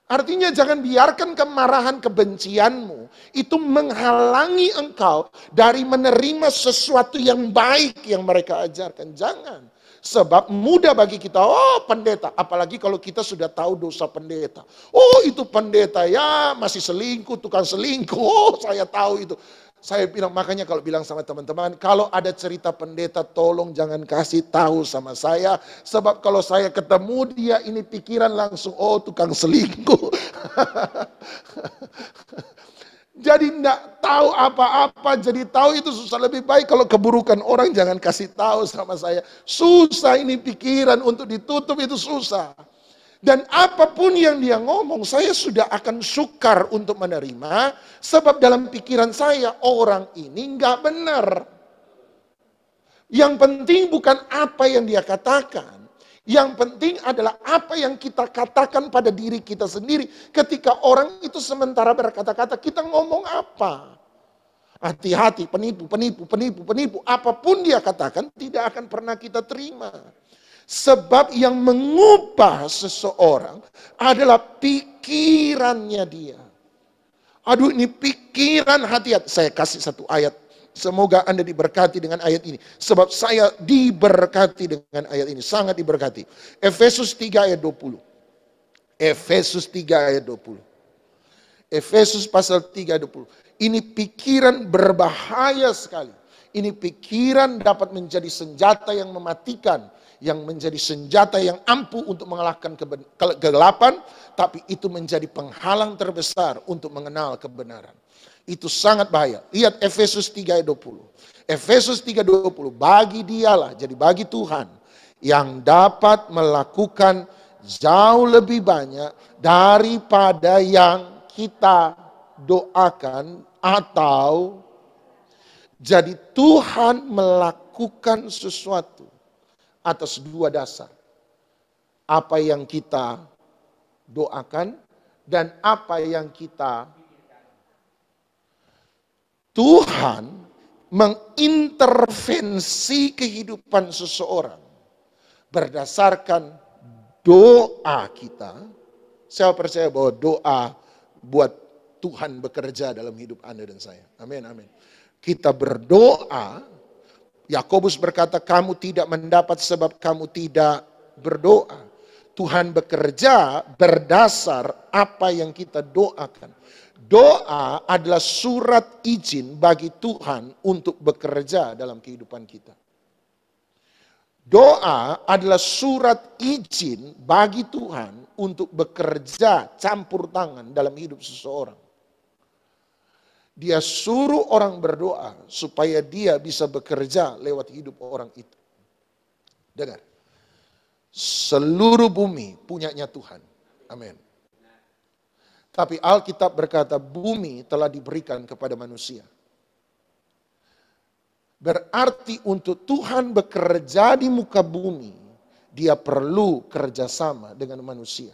Artinya jangan biarkan kemarahan kebencianmu itu menghalangi engkau dari menerima sesuatu yang baik yang mereka ajarkan. Jangan. Sebab mudah bagi kita, oh pendeta, apalagi kalau kita sudah tahu dosa pendeta. Oh itu pendeta ya masih selingkuh, tukang selingkuh, oh saya tahu itu. Saya bilang, makanya kalau bilang sama teman-teman, kalau ada cerita pendeta tolong jangan kasih tahu sama saya. Sebab kalau saya ketemu dia ini pikiran langsung, oh tukang selingkuh. Jadi enggak tahu apa-apa, jadi tahu itu susah. Lebih baik kalau keburukan orang jangan kasih tahu sama saya. Susah ini pikiran untuk ditutup itu susah. Dan apapun yang dia ngomong, saya sudah akan sukar untuk menerima. Sebab dalam pikiran saya, orang ini enggak benar. Yang penting bukan apa yang dia katakan. Yang penting adalah apa yang kita katakan pada diri kita sendiri. Ketika orang itu sementara berkata-kata, kita ngomong apa? Hati-hati, penipu. Apapun dia katakan, tidak akan pernah kita terima. Sebab yang mengubah seseorang adalah pikirannya dia. Aduh ini pikiran hati-hati. Saya kasih satu ayat. Semoga Anda diberkati dengan ayat ini. Sebab saya diberkati dengan ayat ini. Sangat diberkati. Efesus 3 ayat 20. Efesus 3 ayat 20. Efesus pasal 3 ayat 20. Ini pikiran berbahaya sekali. Ini pikiran dapat menjadi senjata yang mematikan. Yang menjadi senjata yang ampuh untuk mengalahkan kegelapan. Tapi itu menjadi penghalang terbesar untuk mengenal kebenaran. Itu sangat bahaya. Lihat Efesus 3 ayat 20. Efesus 3:20. Bagi dialah, jadi bagi Tuhan, yang dapat melakukan jauh lebih banyak daripada yang kita doakan atau jadi Tuhan melakukan sesuatu atas dua dasar. Apa yang kita doakan dan apa yang kita Tuhan mengintervensi kehidupan seseorang berdasarkan doa kita. Saya percaya bahwa doa buat Tuhan bekerja dalam hidup Anda dan saya. Amin, amin. Kita berdoa, Yakobus berkata, kamu tidak mendapat sebab kamu tidak berdoa. Tuhan bekerja berdasar apa yang kita doakan. Doa adalah surat izin bagi Tuhan untuk bekerja dalam kehidupan kita. Doa adalah surat izin bagi Tuhan untuk bekerja campur tangan dalam hidup seseorang. Dia suruh orang berdoa supaya dia bisa bekerja lewat hidup orang itu. Dengar, seluruh bumi punyanya Tuhan. Amin. Tapi Alkitab berkata bumi telah diberikan kepada manusia. Berarti untuk Tuhan bekerja di muka bumi, dia perlu kerjasama dengan manusia.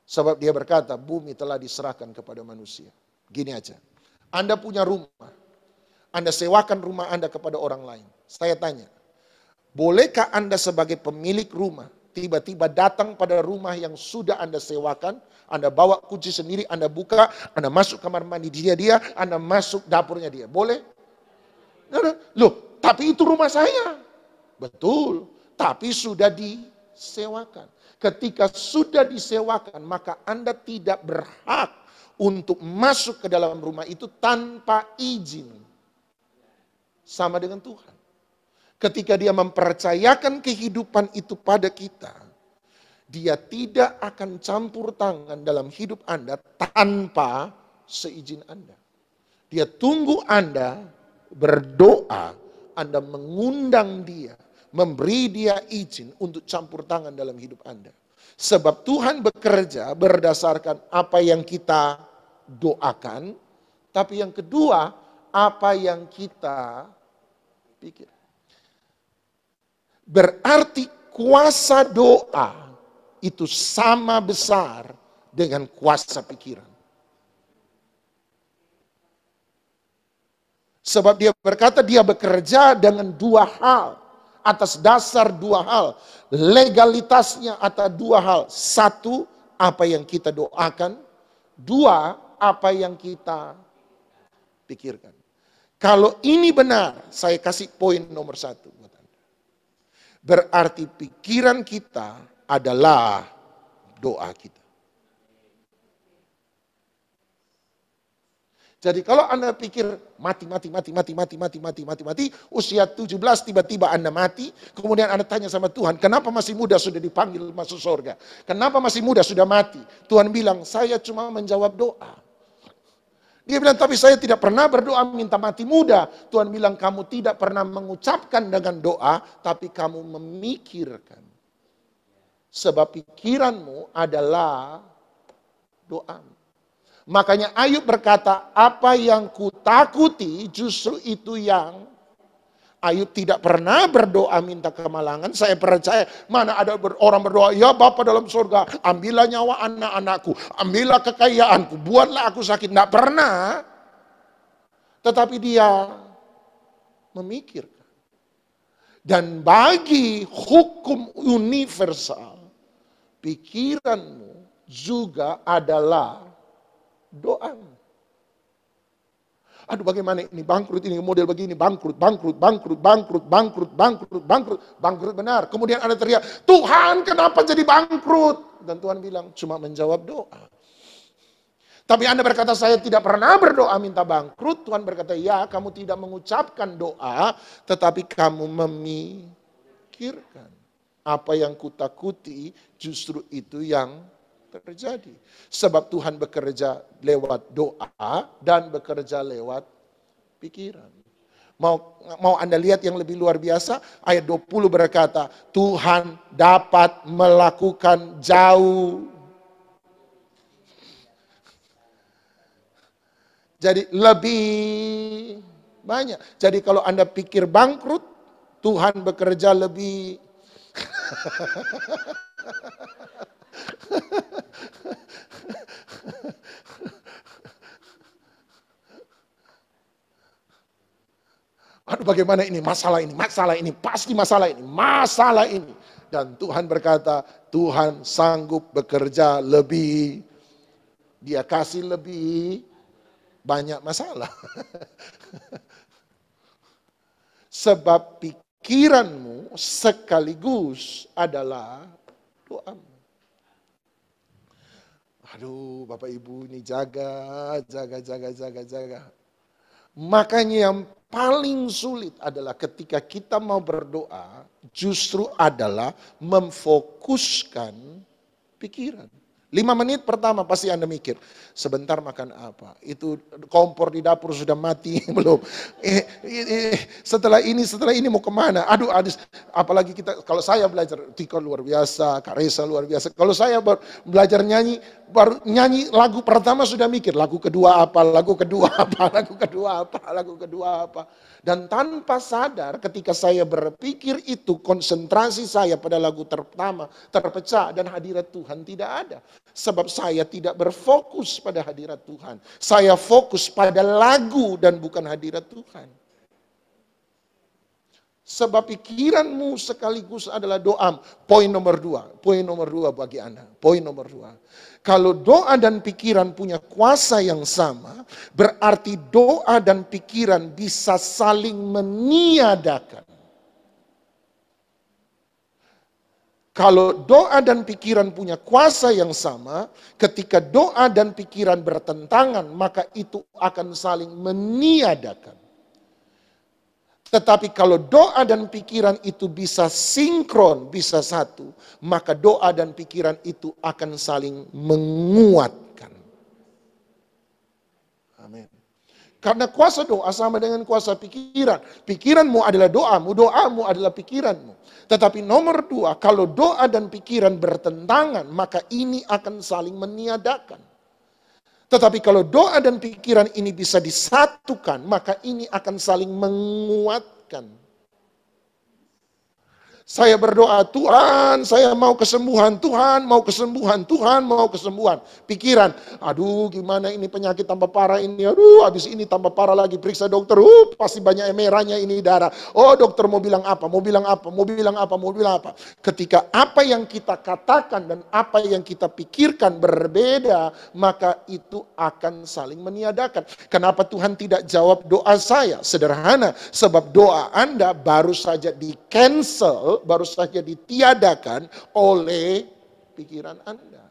Sebab dia berkata bumi telah diserahkan kepada manusia. Gini aja, Anda punya rumah, Anda sewakan rumah Anda kepada orang lain. Saya tanya, bolehkah Anda sebagai pemilik rumah tiba-tiba datang pada rumah yang sudah Anda sewakan, Anda bawa kunci sendiri, Anda buka, Anda masuk kamar mandi dia, Anda masuk dapurnya dia. Boleh? Loh, tapi itu rumah saya. Betul, tapi sudah disewakan. Ketika sudah disewakan, maka Anda tidak berhak untuk masuk ke dalam rumah itu tanpa izin. Sama dengan Tuhan. Ketika dia mempercayakan kehidupan itu pada kita, dia tidak akan campur tangan dalam hidup Anda tanpa seizin Anda. Dia tunggu Anda berdoa, Anda mengundang dia, memberi dia izin untuk campur tangan dalam hidup Anda. Sebab Tuhan bekerja berdasarkan apa yang kita doakan, tapi yang kedua, apa yang kita pikir. Berarti kuasa doa itu sama besar dengan kuasa pikiran. Sebab dia berkata dia bekerja dengan dua hal. Atas dasar dua hal. Legalitasnya atas dua hal. Satu, apa yang kita doakan. Dua, apa yang kita pikirkan. Kalau ini benar, saya kasih poin nomor satu buat Anda. Berarti pikiran kita adalah doa kita. Jadi kalau Anda pikir mati, usia 17 tiba-tiba Anda mati, kemudian Anda tanya sama Tuhan, kenapa masih muda sudah dipanggil masuk surga? Kenapa masih muda sudah mati? Tuhan bilang, saya cuma menjawab doa. Dia bilang, tapi saya tidak pernah berdoa minta mati muda. Tuhan bilang, kamu tidak pernah mengucapkan dengan doa, tapi kamu memikirkan. Sebab pikiranmu adalah doa. Makanya Ayub berkata, apa yang kutakuti justru itu yang Ayub tidak pernah berdoa minta kemalangan. Saya percaya mana ada orang berdoa, ya Bapa dalam surga, ambillah nyawa anak-anakku, ambillah kekayaanku, buatlah aku sakit. Tidak pernah. Tetapi dia memikirkan. Dan bagi hukum universal, pikiranmu juga adalah doa. Aduh bagaimana ini bangkrut, ini model begini, bangkrut benar. Kemudian ada teriak, Tuhan kenapa jadi bangkrut? Dan Tuhan bilang cuma menjawab doa. Tapi Anda berkata saya tidak pernah berdoa minta bangkrut. Tuhan berkata ya, kamu tidak mengucapkan doa, tetapi kamu memikirkan. Apa yang kutakuti justru itu yang terjadi. Sebab Tuhan bekerja lewat doa dan bekerja lewat pikiran. Mau Anda lihat yang lebih luar biasa? Ayat 20 berkata, Tuhan dapat melakukan jauh. Jadi lebih banyak. Jadi kalau Anda pikir bangkrut, Tuhan bekerja lebih aduh bagaimana ini, masalah ini, pasti masalah ini. Dan Tuhan berkata, Tuhan sanggup bekerja lebih, dia kasih lebih banyak masalah. Sebab pikiranmu sekaligus adalah doamu. Aduh Bapak Ibu ini jaga. Makanya yang paling sulit adalah ketika kita mau berdoa justru adalah memfokuskan pikiran. 5 menit pertama pasti Anda mikir, sebentar makan apa? Itu kompor di dapur sudah mati belum? Setelah ini mau kemana? Aduh, apalagi kita, kalau saya belajar, Tika luar biasa, Kak Resa luar biasa. Kalau saya belajar nyanyi, baru nyanyi lagu pertama sudah mikir, lagu kedua apa? Dan tanpa sadar ketika saya berpikir itu, konsentrasi saya pada lagu pertama terpecah dan hadirat Tuhan tidak ada. Sebab saya tidak berfokus pada hadirat Tuhan. Saya fokus pada lagu dan bukan hadirat Tuhan. Sebab pikiranmu sekaligus adalah doa. Poin nomor dua bagi Anda. Poin nomor 2. Kalau doa dan pikiran punya kuasa yang sama, berarti doa dan pikiran bisa saling meniadakan. Kalau doa dan pikiran punya kuasa yang sama, ketika doa dan pikiran bertentangan, maka itu akan saling meniadakan. Tetapi kalau doa dan pikiran itu bisa sinkron, bisa satu, maka doa dan pikiran itu akan saling menguatkan. Amin. Karena kuasa doa sama dengan kuasa pikiran. Pikiranmu adalah doamu, doamu adalah pikiranmu. Tetapi nomor 2, kalau doa dan pikiran bertentangan, maka ini akan saling meniadakan. Tetapi kalau doa dan pikiran ini bisa disatukan, maka ini akan saling menguatkan. Saya berdoa, Tuhan saya mau kesembuhan, Tuhan mau kesembuhan, Tuhan mau kesembuhan. Pikiran, aduh gimana ini penyakit tambah parah ini, aduh habis ini tambah parah lagi, periksa dokter, pasti banyak merahnya ini darah. Oh dokter mau bilang apa, mau bilang apa, mau bilang apa, mau bilang apa. Ketika apa yang kita katakan dan apa yang kita pikirkan berbeda, maka itu akan saling meniadakan. Kenapa Tuhan tidak jawab doa saya? Sederhana, sebab doa Anda baru saja di-cancel, baru saja ditiadakan oleh pikiran Anda.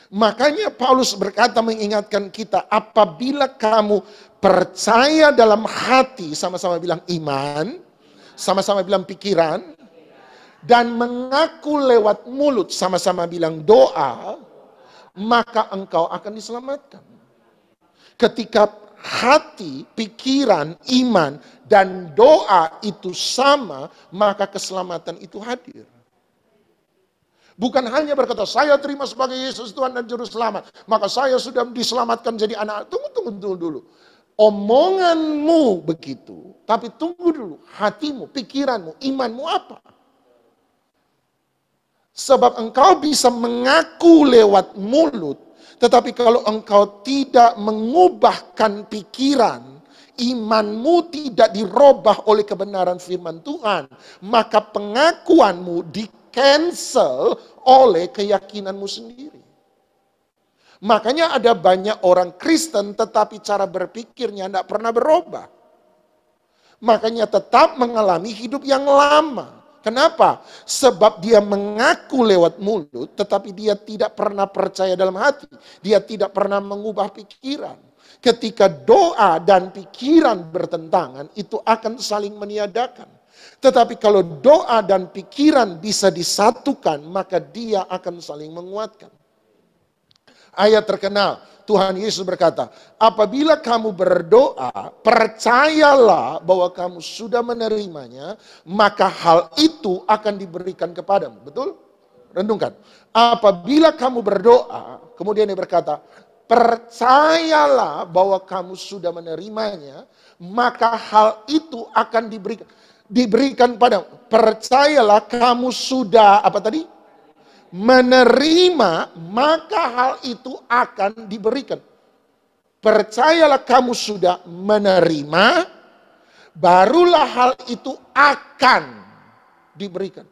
Makanya Paulus berkata mengingatkan kita, apabila kamu percaya dalam hati, sama-sama bilang iman, sama-sama bilang pikiran, dan mengaku lewat mulut, sama-sama bilang doa, maka engkau akan diselamatkan. Ketika hati, pikiran, iman, dan doa itu sama, maka keselamatan itu hadir. Bukan hanya berkata, saya terima sebagai Yesus Tuhan dan Juru Selamat, maka saya sudah diselamatkan jadi anak. Tunggu dulu. Omonganmu begitu, tapi tunggu dulu. Hatimu, pikiranmu, imanmu apa? Sebab engkau bisa mengaku lewat mulut, tetapi kalau engkau tidak mengubahkan pikiran, imanmu tidak dirubah oleh kebenaran firman Tuhan, maka pengakuanmu di-cancel oleh keyakinanmu sendiri. Makanya ada banyak orang Kristen tetapi cara berpikirnya tidak pernah berubah. Makanya tetap mengalami hidup yang lama. Kenapa? Sebab dia mengaku lewat mulut, tetapi dia tidak pernah percaya dalam hati. Dia tidak pernah mengubah pikiran. Ketika doa dan pikiran bertentangan, itu akan saling meniadakan. Tetapi kalau doa dan pikiran bisa disatukan, maka dia akan saling menguatkan. Ayat terkenal, Tuhan Yesus berkata, apabila kamu berdoa, percayalah bahwa kamu sudah menerimanya, maka hal itu akan diberikan kepadamu. Betul? Renungkan. Apabila kamu berdoa, kemudian dia berkata, percayalah bahwa kamu sudah menerimanya, maka hal itu akan diberikan padamu. Percayalah kamu sudah, apa tadi? Menerima, maka hal itu akan diberikan. Percayalah kamu sudah menerima, barulah hal itu akan diberikan.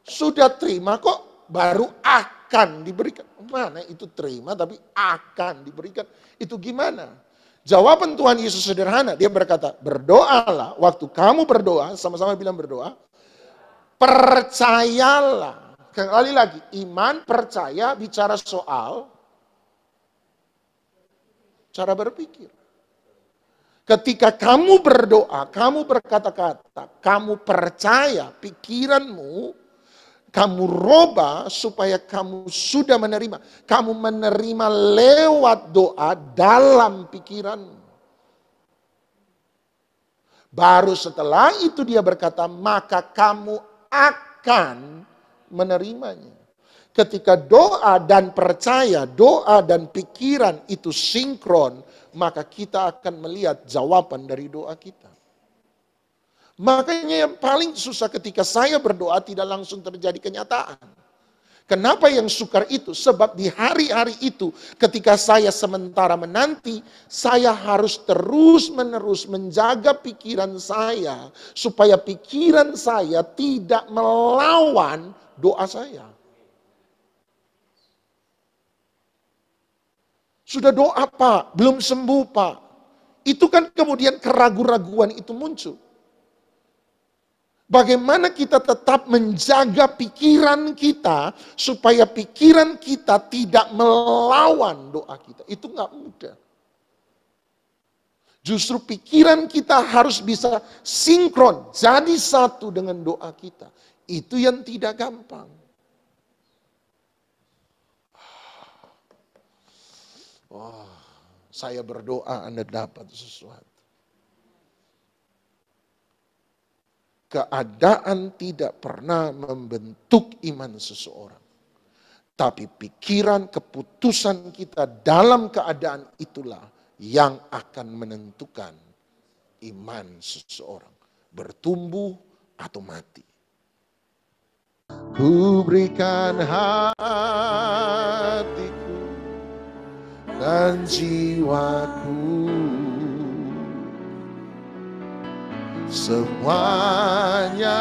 Sudah terima kok, baru akan diberikan. Mana itu terima tapi akan diberikan. Itu gimana? Jawaban Tuhan Yesus sederhana. Dia berkata, berdoalah. Waktu kamu berdoa, sama-sama bilang berdoa, percayalah. Kembali lagi, iman, percaya, bicara soal cara berpikir. Ketika kamu berdoa, kamu berkata-kata, kamu percaya, pikiranmu, kamu roba supaya kamu sudah menerima. Kamu menerima lewat doa dalam pikiranmu. Baru setelah itu dia berkata, maka kamu akan menerimanya. Ketika doa dan percaya, doa dan pikiran itu sinkron, maka kita akan melihat jawaban dari doa kita. Makanya yang paling susah ketika saya berdoa tidak langsung terjadi kenyataan. Kenapa yang sukar itu? Sebab di hari-hari itu ketika saya sementara menanti, saya harus terus-menerus menjaga pikiran saya supaya pikiran saya tidak melawan doa saya. Sudah doa Pak, belum sembuh Pak. Itu kan kemudian keraguan-raguan itu muncul. Bagaimana kita tetap menjaga pikiran kita supaya pikiran kita tidak melawan doa kita. Itu gak mudah. Justru pikiran kita harus bisa sinkron, jadi satu dengan doa kita. Itu yang tidak gampang. Oh, saya berdoa Anda dapat sesuatu. Keadaan tidak pernah membentuk iman seseorang. Tapi pikiran, keputusan kita dalam keadaan itulah yang akan menentukan iman seseorang. bertumbuh atau mati. Ku berikan hatiku dan jiwaku, semuanya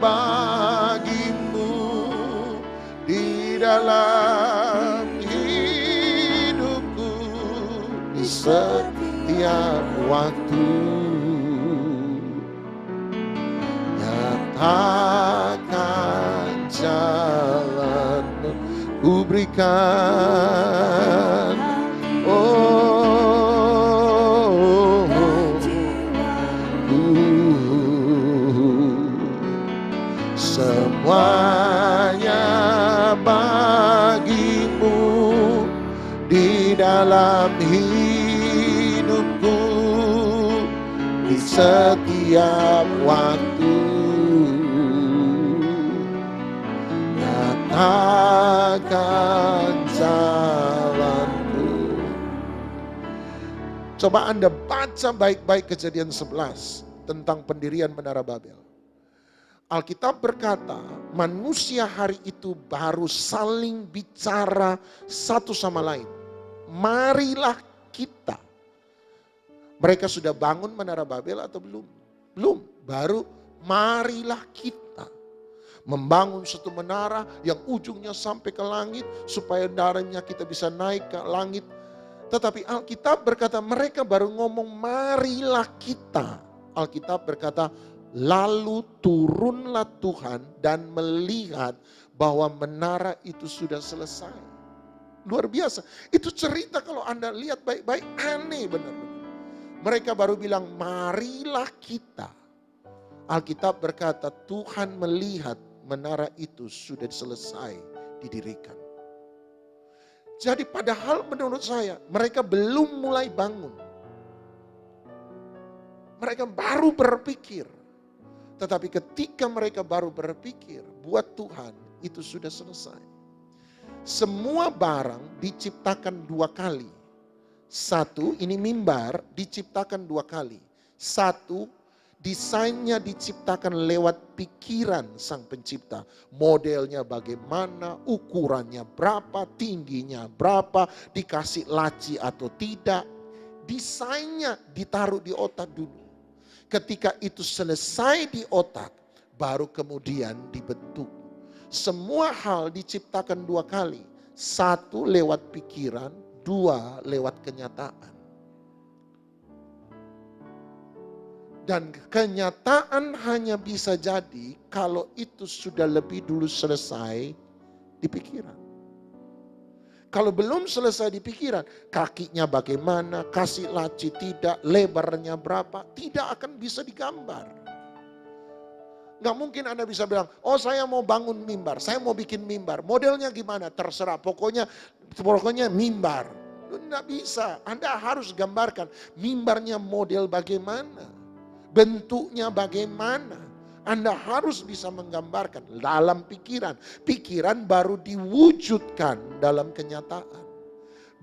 bagimu di dalam hidupku, di setiap waktu. Nyatakan jalanmu, ku berikan semuanya bagimu di dalam hidupku, di setiap waktu. Nyatakan jalanku. Coba Anda baca baik-baik Kejadian 11 tentang pendirian Menara Babel. Alkitab berkata, manusia hari itu baru saling bicara satu sama lain. Marilah kita. Mereka sudah bangun Menara Babel atau belum? Belum, baru marilah kita membangun satu menara yang ujungnya sampai ke langit, supaya darahnya kita bisa naik ke langit. Tetapi Alkitab berkata mereka baru ngomong marilah kita. Alkitab berkata lalu turunlah Tuhan dan melihat bahwa menara itu sudah selesai. Luar biasa. Itu cerita kalau Anda lihat baik-baik aneh benar-benar. Mereka baru bilang marilah kita. Alkitab berkata Tuhan melihat menara itu sudah selesai didirikan. Jadi padahal menurut saya mereka belum mulai bangun. Mereka baru berpikir. Tetapi ketika mereka baru berpikir, buat Tuhan itu sudah selesai. Semua barang diciptakan dua kali. Satu, ini mimbar diciptakan dua kali. Satu, desainnya diciptakan lewat pikiran sang pencipta. Modelnya bagaimana, ukurannya berapa, tingginya berapa, dikasih laci atau tidak. Desainnya ditaruh di otak dulu. Ketika itu selesai di otak, baru kemudian dibentuk. Semua hal diciptakan dua kali. Satu lewat pikiran, dua lewat kenyataan. Dan kenyataan hanya bisa jadi kalau itu sudah lebih dulu selesai di pikiran. Kalau belum selesai di pikiran, kakinya bagaimana, kasih laci tidak, lebarnya berapa, tidak akan bisa digambar. Gak mungkin Anda bisa bilang, oh saya mau bangun mimbar, saya mau bikin mimbar, modelnya gimana, terserah, pokoknya mimbar. Tidak bisa, Anda harus gambarkan mimbarnya model bagaimana, bentuknya bagaimana. Anda harus bisa menggambarkan dalam pikiran. Pikiran baru diwujudkan dalam kenyataan.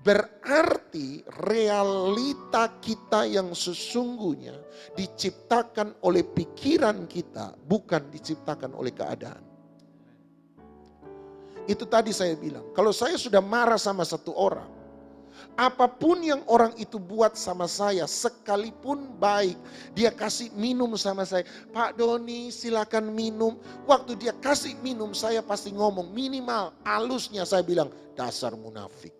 Berarti realita kita yang sesungguhnya diciptakan oleh pikiran kita, bukan diciptakan oleh keadaan. Itu tadi saya bilang, kalau saya sudah marah sama satu orang, apapun yang orang itu buat sama saya, sekalipun baik, dia kasih minum sama saya, Pak Doni silakan minum. Waktu dia kasih minum, saya pasti ngomong minimal halusnya saya bilang, dasar munafik.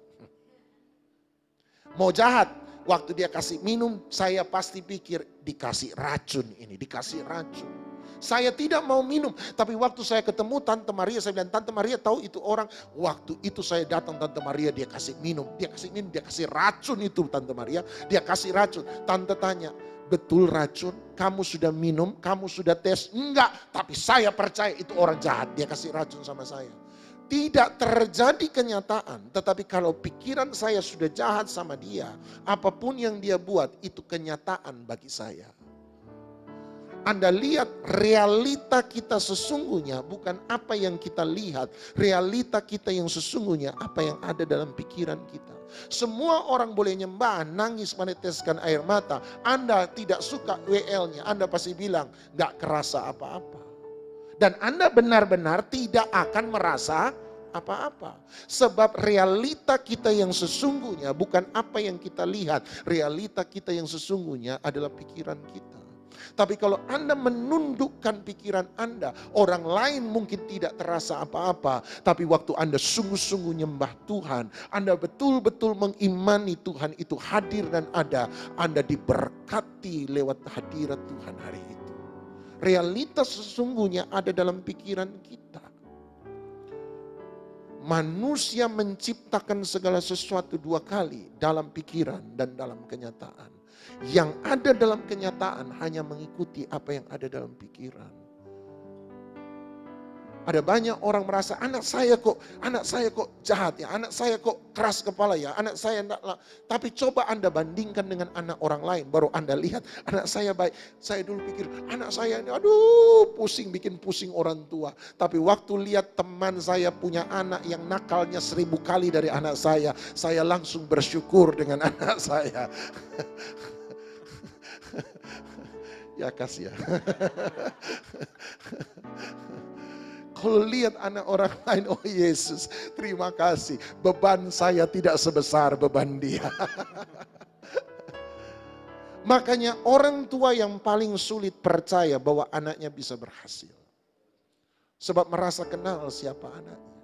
Mau jahat, waktu dia kasih minum, saya pasti pikir dikasih racun ini, dikasih racun. Saya tidak mau minum, tapi waktu saya ketemu Tante Maria, saya bilang, Tante Maria tahu itu orang. Waktu itu saya datang Tante Maria, dia kasih minum, dia kasih racun itu Tante Maria, dia kasih racun. Tante tanya, betul racun? Kamu sudah minum, kamu sudah tes? Enggak, tapi saya percaya itu orang jahat, dia kasih racun sama saya. Tidak terjadi kenyataan, tetapi kalau pikiran saya sudah jahat sama dia, apapun yang dia buat itu kenyataan bagi saya. Anda lihat realita kita sesungguhnya bukan apa yang kita lihat. Realita kita yang sesungguhnya apa yang ada dalam pikiran kita. Semua orang boleh nyembah, nangis, meneteskan air mata. Anda tidak suka WL-nya, Anda pasti bilang gak kerasa apa-apa. Dan Anda benar-benar tidak akan merasa apa-apa. Sebab realita kita yang sesungguhnya bukan apa yang kita lihat. Realita kita yang sesungguhnya adalah pikiran kita. Tapi kalau Anda menundukkan pikiran Anda, orang lain mungkin tidak terasa apa-apa. Tapi waktu Anda sungguh-sungguh nyembah Tuhan, Anda betul-betul mengimani Tuhan itu hadir dan ada, Anda diberkati lewat hadirat Tuhan hari itu. Realitas sesungguhnya ada dalam pikiran kita. Manusia menciptakan segala sesuatu dua kali, dalam pikiran dan dalam kenyataan. Yang ada dalam kenyataan hanya mengikuti apa yang ada dalam pikiran. Ada banyak orang merasa anak saya kok jahat ya, anak saya kok keras kepala ya, anak saya enggak. Tapi coba Anda bandingkan dengan anak orang lain, baru Anda lihat anak saya baik. Saya dulu pikir anak saya ini aduh pusing, bikin pusing orang tua. Tapi waktu lihat teman saya punya anak yang nakalnya 1000 kali dari anak saya langsung bersyukur dengan anak saya. Ya kasih ya. Kalau lihat anak orang lain, oh Yesus, terima kasih. Beban saya tidak sebesar beban dia. Makanya orang tua yang paling sulit percaya bahwa anaknya bisa berhasil. Sebab merasa kenal siapa anaknya.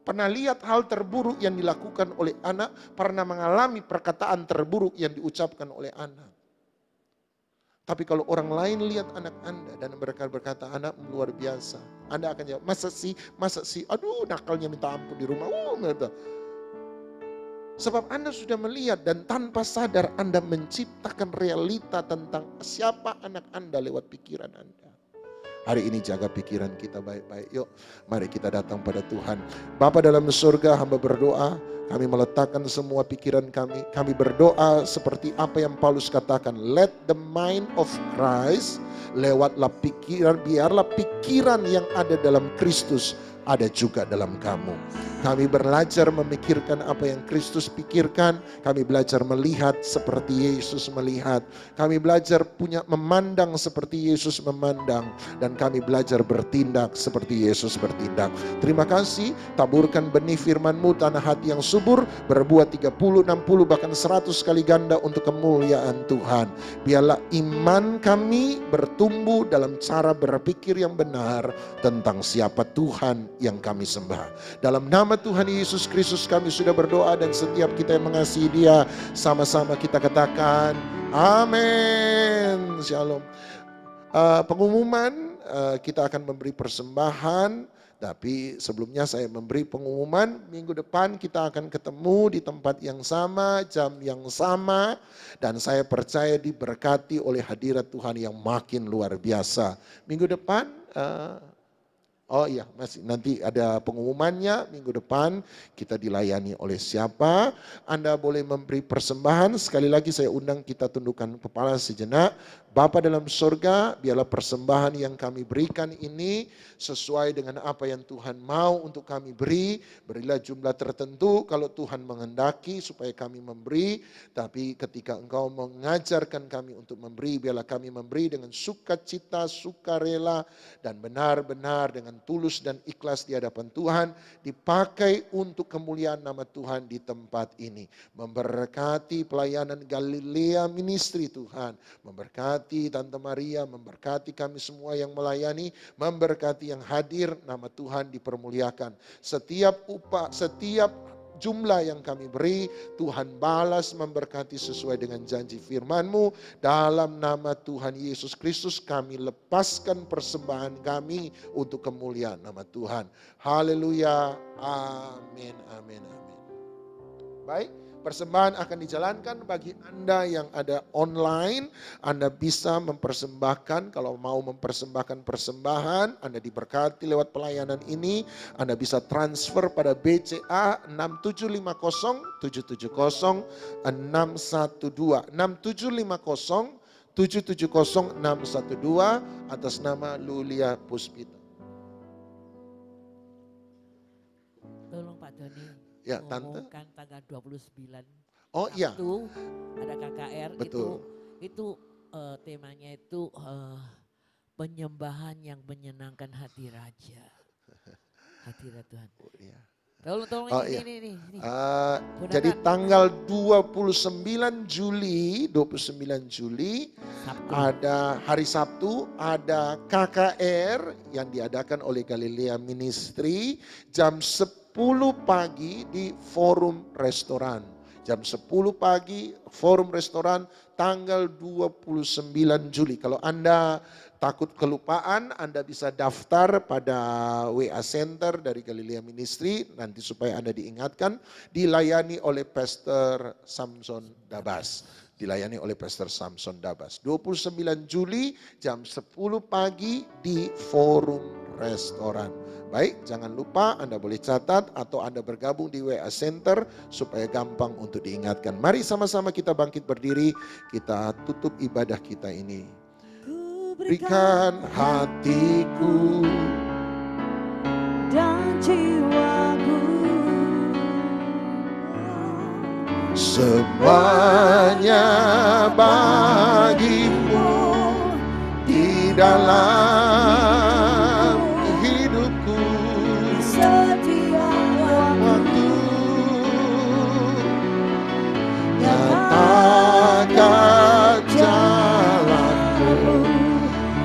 Pernah lihat hal terburuk yang dilakukan oleh anak, pernah mengalami perkataan terburuk yang diucapkan oleh anak. Tapi kalau orang lain lihat anak Anda dan mereka berkata anak luar biasa, Anda akan jawab, masa sih, aduh nakalnya minta ampun di rumah. Sebab Anda sudah melihat dan tanpa sadar Anda menciptakan realita tentang siapa anak Anda lewat pikiran Anda. Hari ini jaga pikiran kita baik-baik. Yuk, mari kita datang pada Tuhan. Bapa dalam surga, hamba berdoa. Kami meletakkan semua pikiran kami. Kami berdoa seperti apa yang Paulus katakan. Let the mind of Christ, lewatlah pikiran, biarlah pikiran yang ada dalam Kristus ada juga dalam kamu. Kami belajar memikirkan apa yang Kristus pikirkan. Kami belajar melihat seperti Yesus melihat. Kami belajar memandang seperti Yesus memandang. Dan kami belajar bertindak seperti Yesus bertindak. Terima kasih. Taburkan benih firman-Mu tanah hati yang subur. Berbuat 30, 60 bahkan 100 kali ganda untuk kemuliaan Tuhan. Biarlah iman kami bertumbuh dalam cara berpikir yang benar tentang siapa Tuhan yang kami sembah. Dalam nama Tuhan Yesus Kristus kami sudah berdoa, dan setiap kita yang mengasihi Dia sama-sama kita katakan amin. Shalom. Pengumuman, kita akan memberi persembahan. Tapi sebelumnya saya memberi pengumuman, minggu depan kita akan ketemu di tempat yang sama, jam yang sama. Dan saya percaya diberkati oleh hadirat Tuhan yang makin luar biasa. Minggu depan, oh iya, masih nanti ada pengumumannya. Minggu depan kita dilayani oleh siapa. Anda boleh memberi persembahan. Sekali lagi saya undang kita tundukkan kepala sejenak. Bapa dalam surga, biarlah persembahan yang kami berikan ini sesuai dengan apa yang Tuhan mau untuk kami beri. Berilah jumlah tertentu kalau Tuhan menghendaki supaya kami memberi. Tapi ketika Engkau mengajarkan kami untuk memberi, biarlah kami memberi dengan sukacita, sukarela, dan benar-benar dengan tulus dan ikhlas di hadapan Tuhan. Dipakai untuk kemuliaan nama Tuhan di tempat ini. Memberkati pelayanan Galilea Ministry Tuhan. Memberkati Tante Maria, memberkati kami semua yang melayani, memberkati yang hadir, nama Tuhan dipermuliakan. Setiap jumlah yang kami beri, Tuhan balas memberkati sesuai dengan janji firman-Mu. Dalam nama Tuhan Yesus Kristus kami lepaskan persembahan kami untuk kemuliaan nama Tuhan. Haleluya. Amin, amin, amin. Baik. Persembahan akan dijalankan bagi Anda yang ada online. Anda bisa mempersembahkan, kalau mau mempersembahkan persembahan, Anda diberkati lewat pelayanan ini. Anda bisa transfer pada BCA 6750 770 612. 6750 770612 atas nama Lulia Puspita. Tolong Pak Doni. Ya, Tante. Umumkan tanggal 29. Oh iya. Sabtu ada KKR. Betul. Itu temanya itu penyembahan yang menyenangkan hati Raja. Hadirat Tuhan. Oh, iya. Tolong Oh, ini, iya. ini. Jadi tanggal 29 Juli Sabtu. ada hari Sabtu, ada KKR yang diadakan oleh Galilea Ministry jam 10 pagi di Forum Restoran. Jam 10 pagi Forum Restoran tanggal 29 Juli. Kalau Anda takut kelupaan, Anda bisa daftar pada WA Center dari Galilea Ministry, nanti supaya Anda diingatkan, dilayani oleh Pastor Samson Dabas. 29 Juli jam 10 pagi di Forum Restoran. Baik, jangan lupa Anda boleh catat atau Anda bergabung di WA Center supaya gampang untuk diingatkan. Mari sama-sama kita bangkit berdiri, kita tutup ibadah kita ini. Berikan hatiku dan jiwaku, semuanya bagimu di dalam hidupku. setiap Waktu nyatakan jalanku,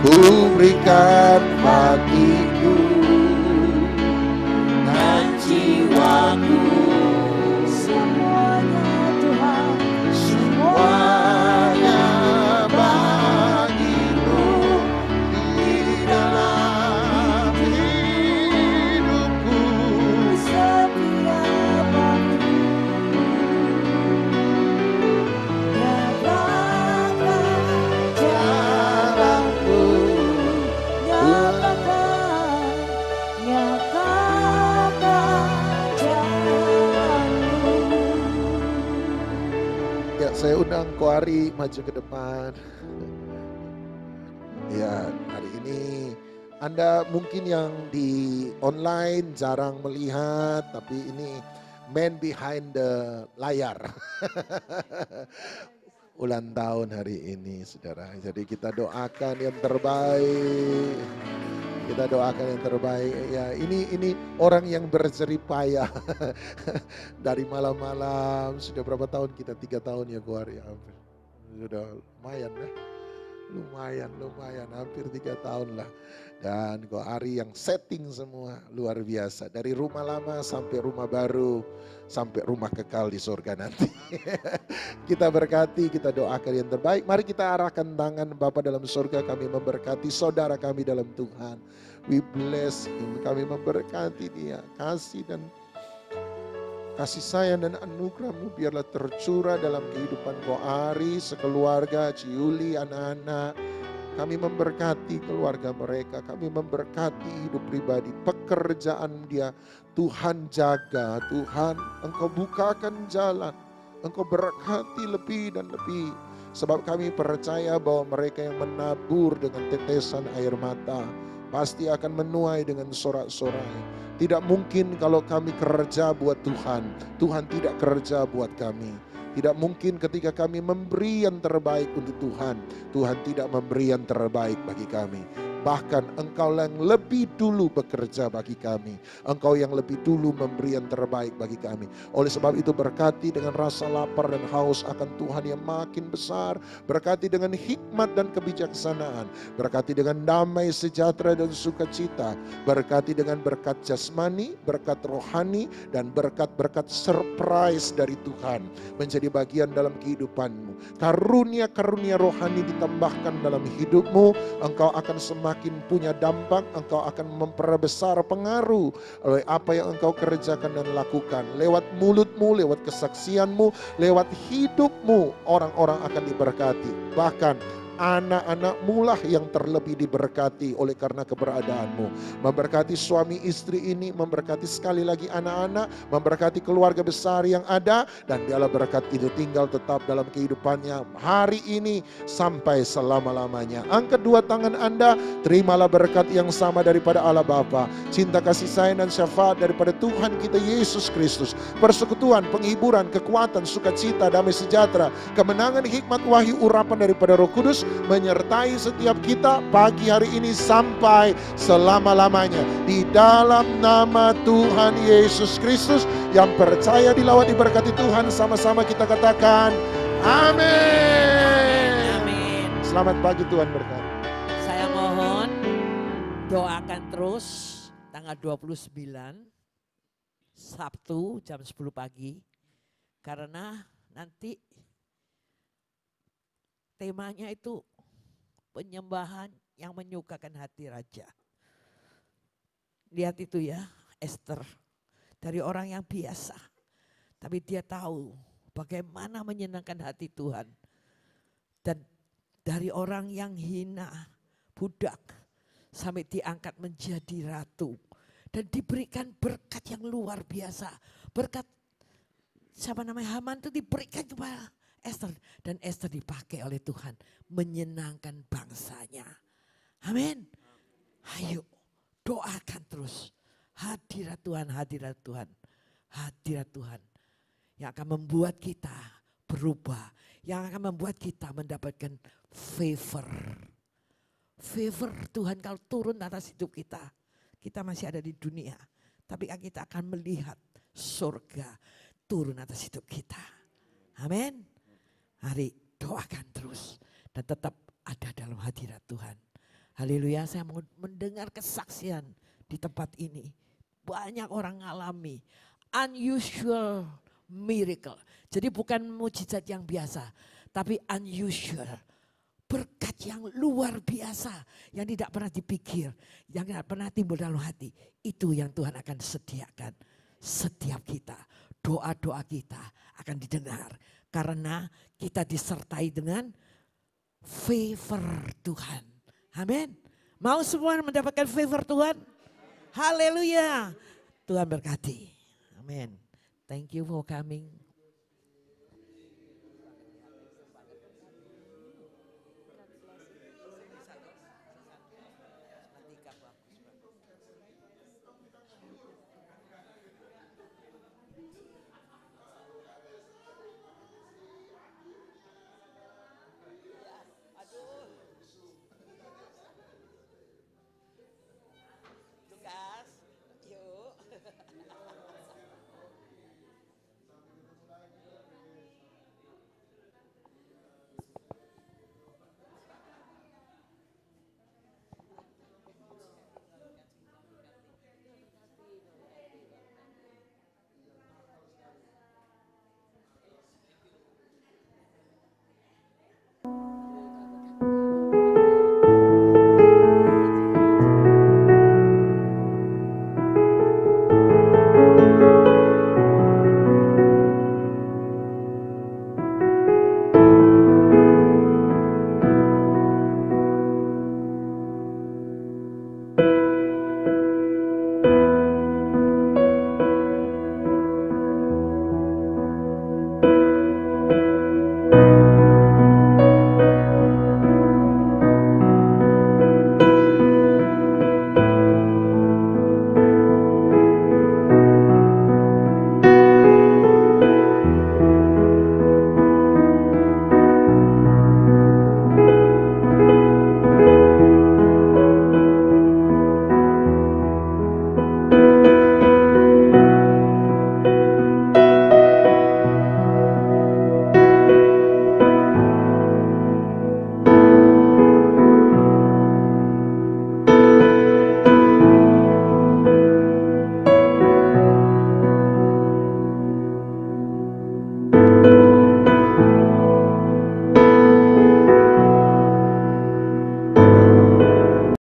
ku berikan hatiku dan jiwaku, semuanya Tuhan, semuanya bagimu di dalam hidupku. setiap waktu nyatakan Jalanku, nyatakan jalanmu. ya saya undang Koari maju ke depan. Ya, hari ini Anda mungkin yang di online jarang melihat, tapi ini man behind the layar. Ulang tahun hari ini, saudara. Jadi kita doakan yang terbaik. Kita doakan yang terbaik. Ya, ini orang yang berjerih payah dari malam-malam. Sudah berapa tahun kita? 3 tahun ya, Koari. Sudah lumayan ya. Lumayan, hampir 3 tahun lah. Dan Koari yang setting semua luar biasa. Dari rumah lama sampai rumah baru, sampai rumah kekal di surga nanti. Kita berkati, kita doakan yang terbaik. Mari kita arahkan tangan Bapa dalam surga, kami memberkati saudara kami dalam Tuhan. We bless him, kami memberkati dia. Kasih sayang dan anugerah-Mu biarlah tercurah dalam kehidupan Koari, sekeluarga, Ciuli, anak-anak. Kami memberkati keluarga mereka, kami memberkati hidup pribadi, pekerjaan dia. Tuhan jaga, Tuhan Engkau bukakan jalan, Engkau berkati lebih dan lebih. Sebab kami percaya bahwa mereka yang menabur dengan tetesan air mata pasti akan menuai dengan sorak-sorai. Tidak mungkin kalau kami kerja buat Tuhan, Tuhan tidak kerja buat kami. Tidak mungkin ketika kami memberi yang terbaik untuk Tuhan, Tuhan tidak memberi yang terbaik bagi kami. Bahkan Engkau yang lebih dulu bekerja bagi kami. Engkau yang lebih dulu memberi yang terbaik bagi kami. Oleh sebab itu berkati dengan rasa lapar dan haus akan Tuhan yang makin besar. Berkati dengan hikmat dan kebijaksanaan. Berkati dengan damai, sejahtera dan sukacita. Berkati dengan berkat jasmani, berkat rohani, dan berkat-berkat surprise dari Tuhan. Menjadi bagian dalam kehidupanmu. Karunia-karunia rohani ditambahkan dalam hidupmu. Engkau akan semakin punya dampak, engkau akan memperbesar pengaruh oleh apa yang engkau kerjakan dan lakukan. Lewat mulutmu, lewat kesaksianmu, lewat hidupmu, orang-orang akan diberkati. Bahkan anak-anakmu lah yang terlebih diberkati oleh karena keberadaanmu. Memberkati suami istri ini, memberkati sekali lagi anak-anak, memberkati keluarga besar yang ada, dan biarlah berkat itu tinggal tetap dalam kehidupannya hari ini sampai selama-lamanya. Angkat dua tangan Anda, terimalah berkat yang sama daripada Allah Bapa, cinta kasih sayang dan syafaat daripada Tuhan kita Yesus Kristus, persekutuan, penghiburan, kekuatan, sukacita, damai sejahtera, kemenangan, hikmat, wahyu, urapan daripada Roh Kudus menyertai setiap kita pagi hari ini sampai selama-lamanya. Di dalam nama Tuhan Yesus Kristus yang percaya dilawat diberkati Tuhan, sama-sama kita katakan amin. Amin. Selamat pagi, Tuhan berkati. Saya mohon doakan terus tanggal 29 Sabtu jam 10 pagi. Karena nanti temanya itu penyembahan yang menyukakan hati raja. Lihat itu ya, Esther. Dari orang yang biasa. Tapi dia tahu bagaimana menyenangkan hati Tuhan. Dan dari orang yang hina, budak, sampai diangkat menjadi ratu. Dan diberikan berkat yang luar biasa. Berkat siapa namanya Haman itu diberikan kepada Esther. Dan Esther dipakai oleh Tuhan menyenangkan bangsanya. Amin. Ayo doakan terus. Hadirat Tuhan, hadirat Tuhan. Hadirat Tuhan. Yang akan membuat kita berubah. Yang akan membuat kita mendapatkan favor. Favor Tuhan kalau turun atas hidup kita. Kita masih ada di dunia. Tapi kita akan melihat surga turun atas hidup kita. Amin. Mari doakan terus. Dan tetap ada dalam hadirat Tuhan. Haleluya, saya mau mendengar kesaksian di tempat ini. Banyak orang mengalami unusual miracle. Jadi bukan mujizat yang biasa. Tapi unusual. Berkat yang luar biasa. Yang tidak pernah dipikir. Yang tidak pernah timbul dalam hati. Itu yang Tuhan akan sediakan. Setiap kita. Doa-doa kita akan didengar. Karena kita disertai dengan favor Tuhan. Amin. Mau semua mendapatkan favor Tuhan? Haleluya. Tuhan berkati. Amin. Thank you for coming.